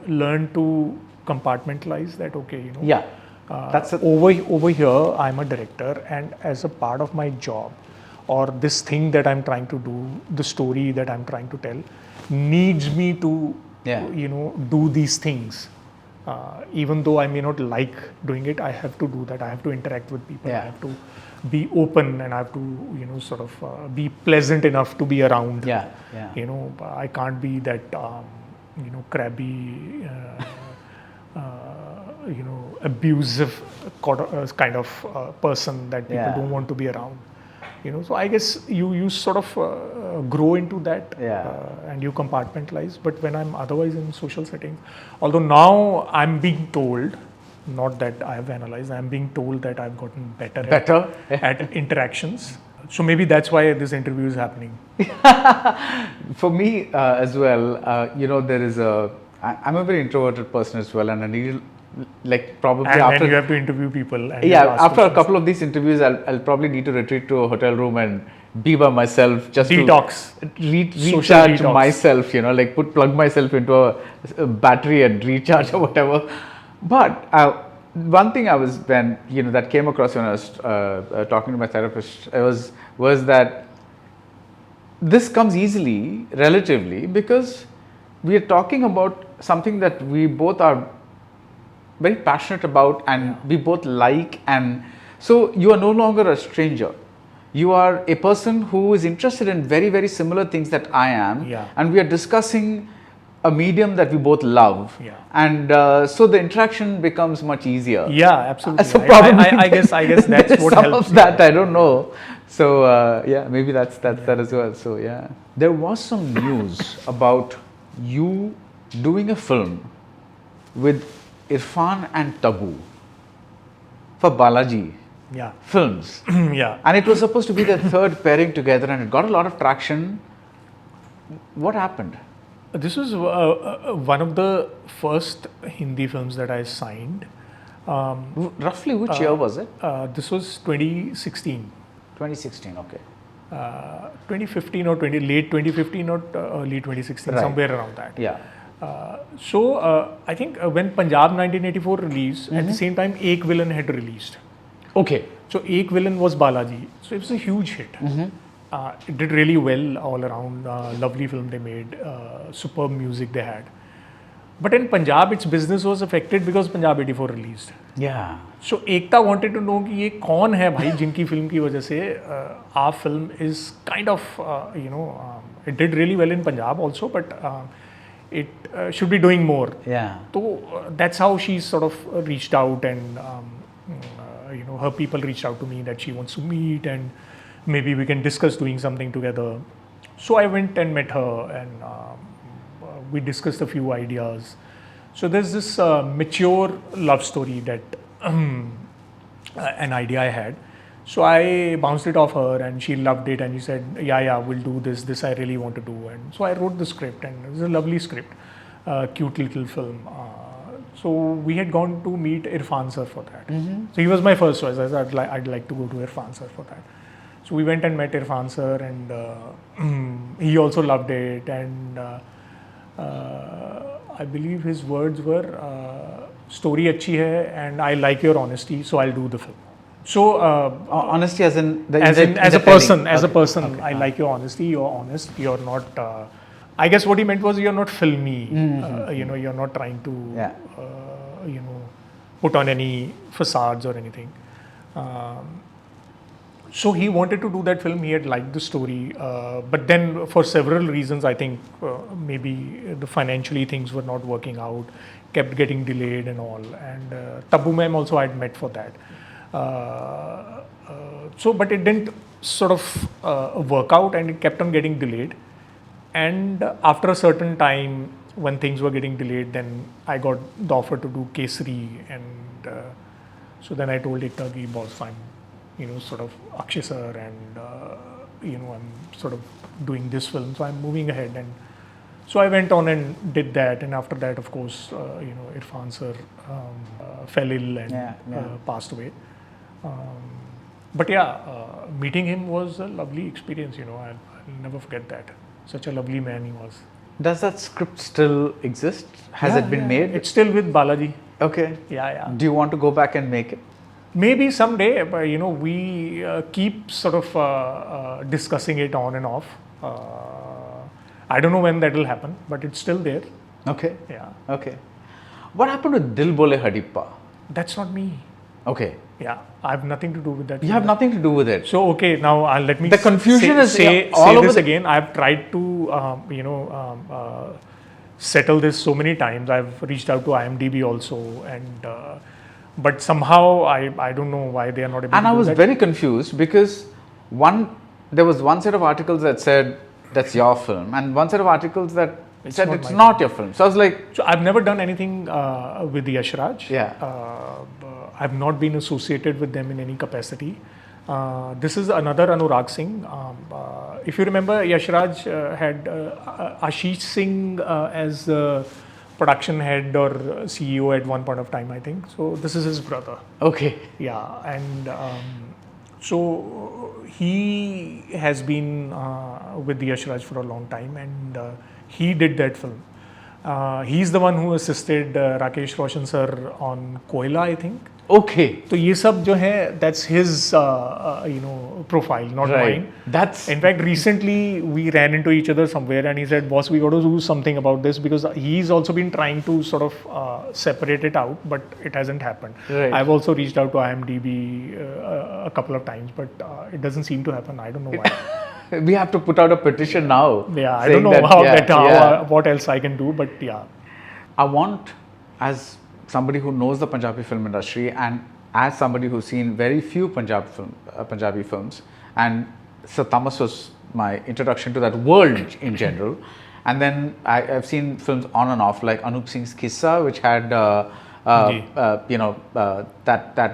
learn to compartmentalize that. Okay, Yeah. over here, I'm a director, and as a part of my job, or this thing that I'm trying to do, the story that I'm trying to tell, needs me to, do these things. Even though I may not like doing it, I have to do that. I have to interact with people. Yeah. I have to be open, and I have to, sort of be pleasant enough to be around. Yeah. I can't be that, crabby, abusive kind of person that people don't want to be around. So I guess you sort of grow into that, and you compartmentalize. But when I'm otherwise in social settings, although now I'm being told, not that I have analyzed, I'm being told that I've gotten better at interactions. So maybe that's why this interview is happening. For me as well, there is I'm a very introverted person as well, and I need probably And after then you have to interview people. And you have to ask after a questions. couple of these interviews, I'll probably need to retreat to a hotel room and be by myself, just Detox. to Social recharge detox. myself. Plug myself into a battery and recharge or whatever. But one thing I was that came across when I was talking to my therapist was that this comes easily, relatively, because we are talking about something that we both are very passionate about, and we both like, and so you are no longer a stranger. You are a person who is interested in very, very similar things that I am, and we are discussing a medium that we both love. Yeah. And so the interaction becomes much easier. Yeah, absolutely. So probably I guess that's there's what some helps. of that, I don't know. So yeah, maybe that's that as well. So yeah, there was some news about you doing a film with Irfan and Tabu for Balaji Yeah. Films. Yeah. And it was supposed to be the third pairing together, and it got a lot of traction. What happened? This was one of the first Hindi films that I signed. Roughly which year was it? This was 2016. 2016, okay. 2015 or late 2015 or early 2016, Right. somewhere around that. Yeah. I think when Punjab 1984 released, at the same time, Ek Villain had released. Okay. So Ek Villain was Balaji. So it was a huge hit. It did really well all around. Lovely film they made. Superb music they had. But in Punjab, its business was affected because Punjab 84 released. Yeah. So Ekta wanted to know कि ये कौन है भाई जिनकी film की वजह से our film is kind of it did really well in Punjab also, but it should be doing more. Yeah. So that's how she sort of reached out, and her people reached out to me that she wants to meet and maybe we can discuss doing something together. So I went and met her, and we discussed a few ideas. So there's this mature love story that an idea I had. So I bounced it off her, and she loved it, and she said, yeah, we'll do this I really want to do. And so I wrote the script, and it was a lovely script, cute little film. So we had gone to meet Irfan sir for that. So he was my first choice. I said, I'd like to go to Irfan sir for that. So we went and met Irfan sir, and he also loved it. And I believe his words were, story achhi hai, and I like your honesty, so I'll do the film. So Honesty as in as a person, Okay. I like your honesty. You're honest. You're not. I guess what he meant was you're not filmy. You're not trying to, put on any facades or anything. So he wanted to do that film. He had liked the story, but then for several reasons, I think maybe the financially things were not working out, kept getting delayed and all. And Tabu ma'am also I had met for that. But it didn't sort of work out, and it kept on getting delayed. And after a certain time, when things were getting delayed, then I got the offer to do Kesari, and so then I told Ekta ki boss, fine, sort of Akshay sir, and I'm sort of doing this film, so I'm moving ahead. And so I went on and did that, and after that, of course, Irfan sir fell ill and passed away. But meeting him was a lovely experience. I'll never forget that. Such a lovely man he was. Does that script still exist? Has it been made? It's still with Balaji. Okay. Yeah. Do you want to go back and make it? Maybe someday, but we keep sort of discussing it on and off. I don't know when that will happen, but it's still there. Okay. Yeah. Okay. What happened with Dil Bole Hadippa? That's not me. Okay. Yeah, I have nothing to do with that. You have nothing to do with it. So okay, now let me. The confusion is say all over this the... again. I have tried to settle this so many times. I've reached out to IMDb also, and but somehow I don't know why they are not able. And to I do was that. very confused because there was one set of articles that said that's your film, and one set of articles that said it's not your film. So I was like, so I've never done anything with Yash Raj. Yeah. I've not been associated with them in any capacity. This is another Anurag Singh. If you remember, Yash Raj had Aashik Singh as the production head or CEO at one point of time, I think. So this is his brother. okay. Yeah, and so he has been with Yash Raj for a long time, and he did that film. He's the one who assisted Rakesh Roshan sir on Koila, I think. Okay. So ये सब जो है, that's his profile, not mine. That's In fact, recently we ran into each other somewhere, and he said, "Boss, we got to do something about this," because he's also been trying to sort of separate it out, but it hasn't happened. Right. I've also reached out to IMDb a couple of times, but it doesn't seem to happen. I don't know why. We have to put out a petition now. Yeah, I saying don't know that, what else I can do, but yeah. I want, as somebody who knows the Punjabi film industry and as somebody who's seen very few Punjabi films, and so Thomas was my introduction to that world in general. And then I've seen films on and off, like Anup Singh's Kissa, which had that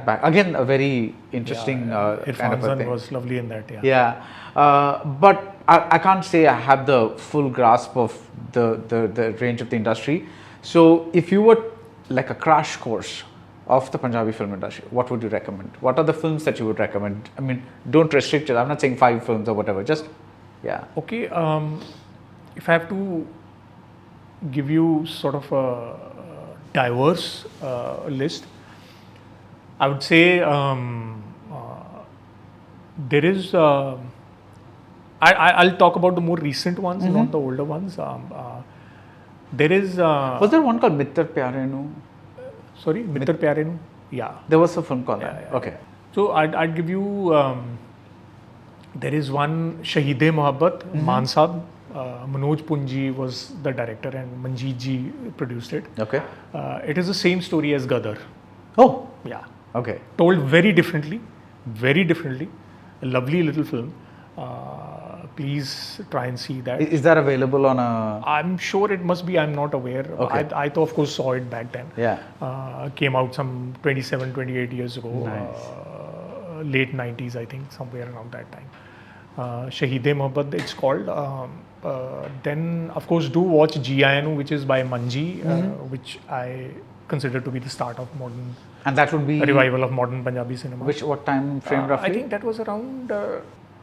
back again, a very interesting kind of a thing. Was lovely in that. Yeah, but I can't say I have the full grasp of the range of the industry. So if you were like a crash course of the Punjabi film industry, what would you recommend? What are the films that you would recommend? I mean, don't restrict it. I'm not saying 5 films or whatever. Just Okay. If I have to give you sort of a diverse list, I would say there is. I'll talk about the more recent ones, not the older ones. There is. Was there one called Mittar Pyare Nu? Sorry, Mittar Pyare Nu? Yeah. There was a film called that. Okay. So I'd give you. There is one Shaheed-e Mohabbat, Maan Saab. Manoj Punji was the director and Manjeet ji produced it. Okay. It is the same story as Gadar. Oh. Yeah. Okay. Told very differently. A lovely little film. Please try and see that. Is that available on a? I'm sure it must be. I'm not aware. Okay. I of course saw it back then. Yeah. Came out some 27, 28 years ago. Nice. Late 90s, I think, somewhere around that time. Shaheed-e Mohabbat, it's called. Then, of course, do watch Jiayanu, which is by Manji, which I consider to be the start of modern. And that would be revival of modern Punjabi cinema. What time frame roughly? I think that was around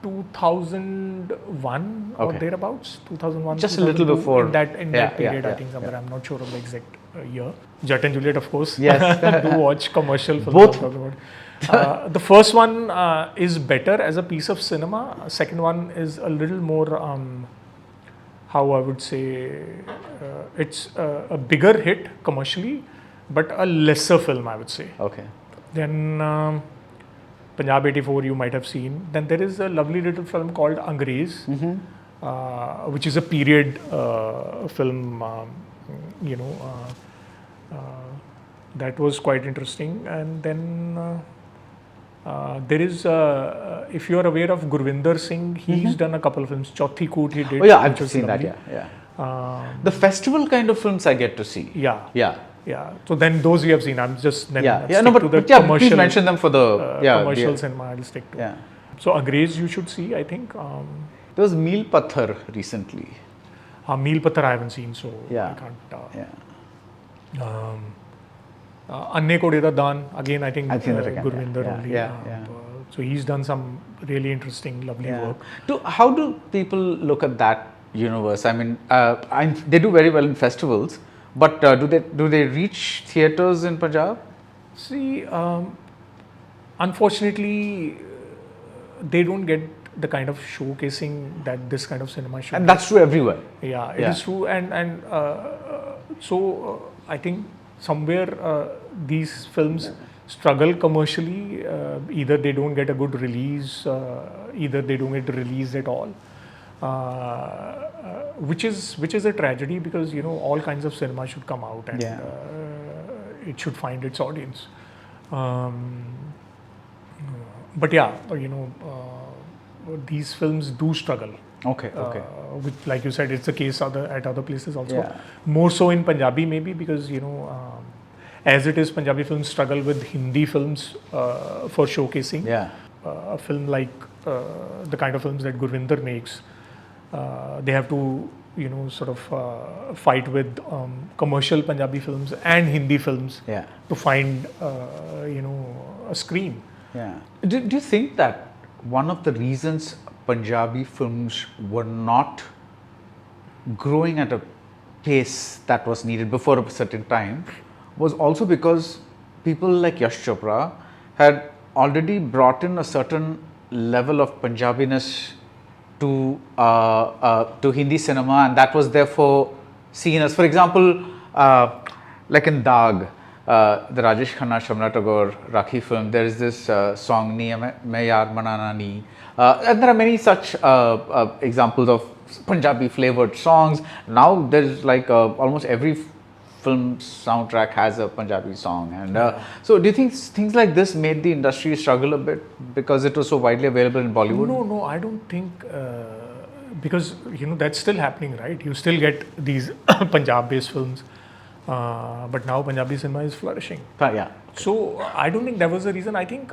2001 or thereabouts. 2001. Just a little before. In that period, I think somewhere. I'm not sure of the exact year. Jet and Juliet, of course. Yes. Do watch commercial films. Both. The first one is better as a piece of cinema. Second one is a little more, how I would say, it's a bigger hit commercially, but a lesser film, I would say. Okay. Then Punjab 84 you might have seen. Then there is a lovely little film called Angrez, which is a period film, that was quite interesting. And then there is, if you are aware of Gurvinder Singh, he's done a couple of films. Chauthi Koot he did. Oh yeah, I've seen that. Yeah. The festival kind of films I get to see. Yeah. So then those you have seen. I'm just then commercial. Please mention them for the commercial cinema. I'll stick to. Yeah. So Angrez you should see. I think. There was Meel Pathar recently. Meel Pathar I haven't seen, so I can't. Anne Kode Da Daan, again I think Gurvinder only. So he's done some really interesting, lovely work. How do people look at that universe? I mean, they do very well in festivals, but do they reach theatres in Punjab? See, unfortunately, they don't get the kind of showcasing that this kind of cinema should. And that's true everywhere. Yeah, it is true, and so I think somewhere these films struggle commercially. Either they don't get a good release, either they don't get released at all, which is a tragedy, because all kinds of cinema should come out and it should find its audience. But these films do struggle. Okay. Which, like you said, it's the case at other places also. More so in Punjabi maybe, because as it is, Punjabi films struggle with Hindi films for showcasing. A film like the kind of films that Gurvinder makes, they have to sort of fight with commercial Punjabi films and Hindi films to find a screen. Do you think that one of the reasons Punjabi films were not growing at a pace that was needed before a certain time was also because people like Yash Chopra had already brought in a certain level of Punjabiness to Hindi cinema, and that was therefore seen as, for example, like in Daag, the Rajesh Khanna, Shamla Tagore, Rakhi film, there is this song, Niya Main Yaar Manana Ni. And there are many such examples of Punjabi flavored songs. Now there's like almost every film soundtrack has a Punjabi song. And so do you think things like this made the industry struggle a bit because it was so widely available in Bollywood? No, I don't think, because that's still happening, right? You still get these Punjab-based films, but now Punjabi cinema is flourishing. Yeah. So I don't think that was the reason. I think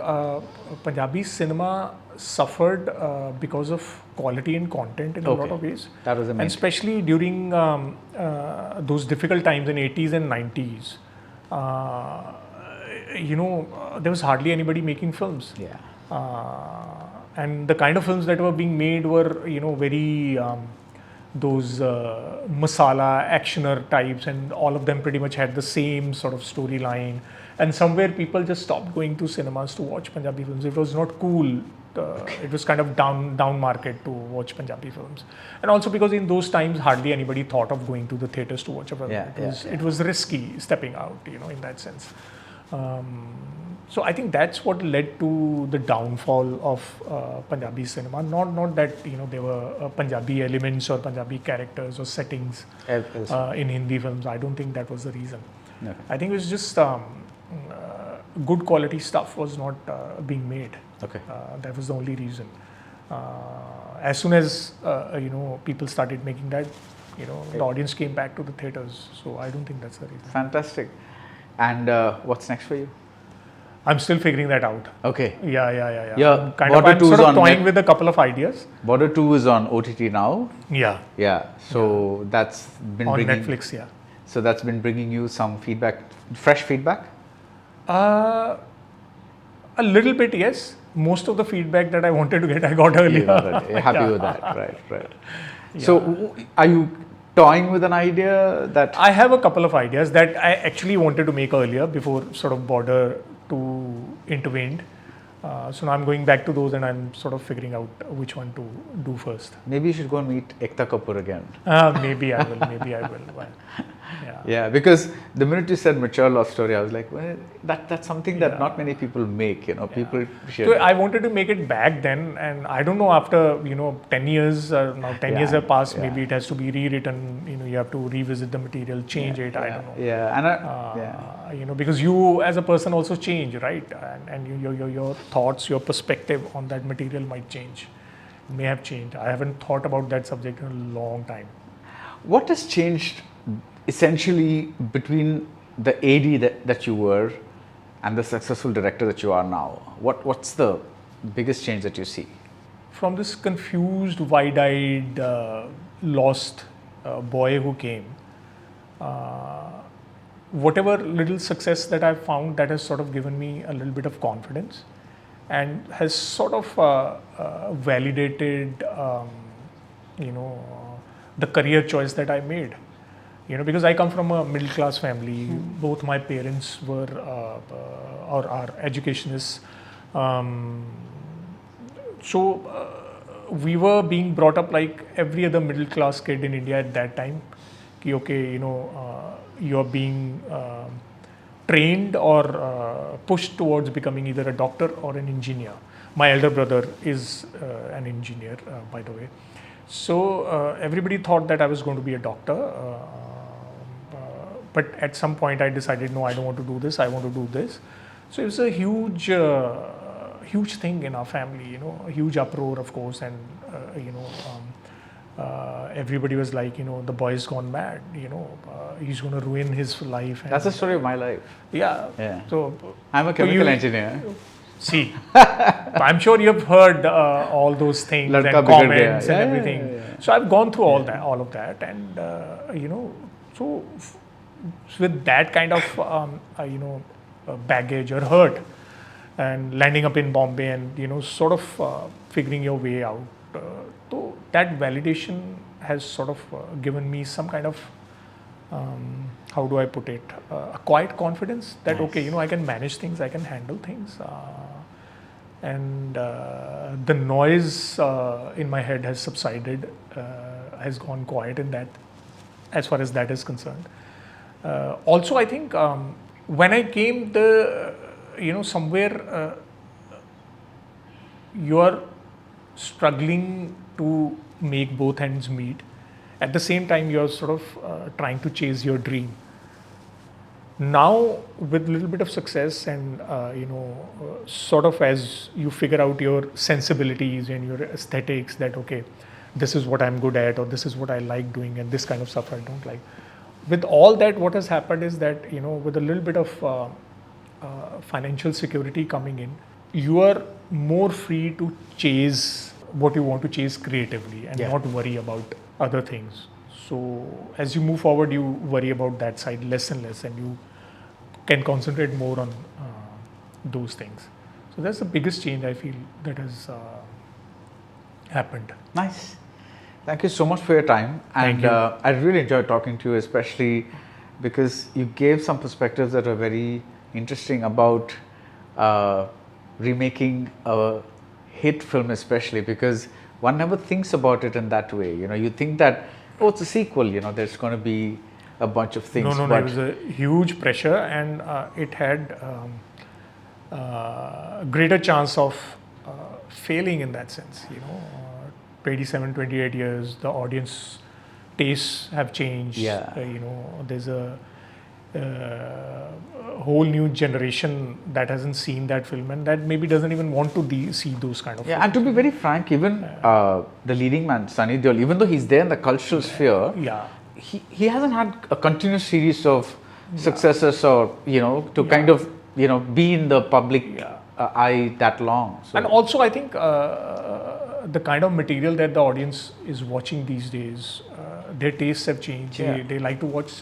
Punjabi cinema suffered because of quality and content in a lot of ways. That was the main and especially during those difficult times in 80s and 90s. There was hardly anybody making films. Yeah. And the kind of films that were being made were, very those masala actioner types, and all of them pretty much had the same sort of storyline. And somewhere people just stopped going to cinemas to watch Punjabi films. It was not cool. It was kind of down market to watch Punjabi films. And also because in those times hardly anybody thought of going to the theatres to watch a film. It was risky stepping out, in that sense. So I think that's what led to the downfall of Punjabi cinema. Not that there were Punjabi elements or Punjabi characters or settings in Hindi films. I don't think that was the reason. Okay. I think it was just good quality stuff was not being made. Okay. That was the only reason. As soon as people started making that, the audience came back to the theatres. So I don't think that's the reason. Fantastic. And what's next for you? I'm still figuring that out. Okay. Yeah. Yeah, I'm Border 2 sort is of on toying with a couple of ideas. Border 2 is on OTT now. Yeah. Yeah. So that's been On bringing Netflix, yeah. So that's been bringing you some feedback, fresh feedback. A little bit, yes. Most of the feedback that I wanted to get, I got earlier. You're happy with that, right. So are you toying with an idea that... I have a couple of ideas that I actually wanted to make earlier before sort of Border 2 intervened. So now I'm going back to those and I'm sort of figuring out which one to do first. Maybe you should go and meet Ekta Kapoor again. Maybe I will. Well, Yeah, because the minute you said mature love story, I was like, well, that's something that not many people make, people should. So I wanted to make it back then, and I don't know, after 10 years, now 10 years have passed, maybe it has to be rewritten, you have to revisit the material, change it, I don't know. Yeah, and because you as a person also change, right? And your thoughts, your perspective on that material might change, may have changed. I haven't thought about that subject in a long time. What has changed essentially between the AD that you were and the successful director that you are now? What's the biggest change that you see? From this confused, wide-eyed, lost boy who came, whatever little success that I've found, that has sort of given me a little bit of confidence and has sort of validated, the career choice that I made. Because I come from a middle class family. Both my parents were or are educationists. So we were being brought up like every other middle class kid in India at that time. You're being trained or pushed towards becoming either a doctor or an engineer. My elder brother is an engineer, by the way. So everybody thought that I was going to be a doctor. But at some point I decided, no, I don't want to do this, I want to do this. So it was a huge thing in our family, a huge uproar, of course, and everybody was like, the boy's gone mad, he's going to ruin his life. And that's the story of my life. Yeah. So I'm a chemical engineer. See, I'm sure you've heard all those things and comments and everything. Yeah. So I've gone through all of that, and so with that kind of baggage or hurt, and landing up in Bombay and sort of figuring your way out, so that validation has sort of given me some kind of how do I put it, a quiet confidence that okay, I can manage things, I can handle things, and the noise in my head has subsided, has gone quiet in that, as far as that is concerned. Also, I think when I came, somewhere you are struggling to make both ends meet. At the same time, you're sort of trying to chase your dream. Now, with a little bit of success and, sort of as you figure out your sensibilities and your aesthetics, that, okay, this is what I'm good at, or this is what I like doing, and this kind of stuff I don't like. With all that, what has happened is that, with a little bit of financial security coming in, you are more free to chase what you want to chase creatively and not worry about other things. So as you move forward, you worry about that side less and less, and you can concentrate more on those things. So that's the biggest change I feel that has happened. Nice. Thank you so much for your time. Thank And you. I really enjoyed talking to you, especially because you gave some perspectives that are very interesting about remaking a hit film, especially because one never thinks about it in that way. You think that, oh, it's a sequel, there's going to be a bunch of things. No, but it was a huge pressure, and it had greater chance of failing in that sense. 27, 28 years, the audience tastes have changed. Yeah. There's a whole new generation that hasn't seen that film, and that maybe doesn't even want to see those kind of yeah, films. and to be very frank, even the leading man, Sunny Deol, even though he's there in the cultural sphere, Yeah. he hasn't had a continuous series of successes or to kind of be in the public eye that long. So And also, I think the kind of material that the audience is watching these days, their tastes have changed. Yeah. They like to watch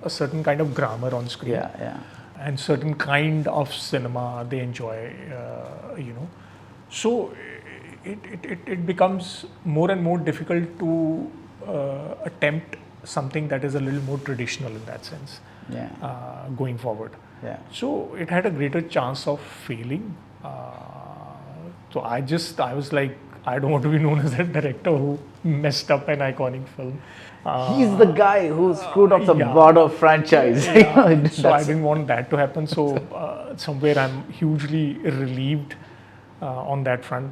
a certain kind of grammar on screen, yeah. and certain kind of cinema they enjoy. So it becomes more and more difficult to attempt something that is a little more traditional in that sense. Yeah. Going forward. Yeah. So it had a greater chance of failing. So I was like, I don't want to be known as that director who messed up an iconic film. He's the guy who screwed up the yeah. Border franchise. So I That's- didn't want that to happen. So somewhere I'm hugely relieved on that front,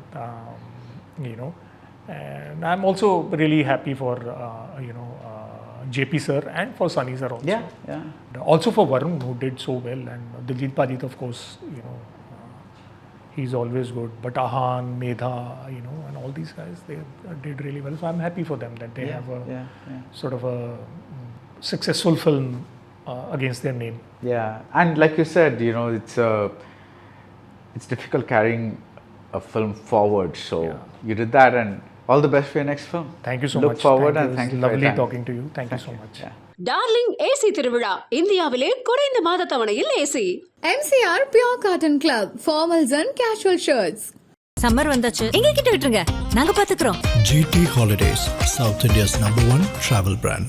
and I'm also really happy for JP sir and for Sunny sir also. yeah. Also for Varun, who did so well, and Diljit Pajit, of course, he's always good. But Ahan, Medha, and all these guys, they did really well. So I'm happy for them that they have a sort of a successful film against their name. Yeah, and like you said, it's difficult carrying a film forward. So you did that, and all the best for your next film. Thank you so Look much. forward Thank and you. thank you It for was your lovely time. talking to you. Thank you so much. Yeah. Darling AC திருவிழா இந்தியாவிலே குறைந்த மாத தவணையில் AC. MCR Pure Cotton Club, formals and casual shirts. Summer வந்தாச்சு, எங்க கிட்ட விட்டுருங்க, நாங்க பாத்துக்கிறோம். GT Holidays, South India's #1 travel brand.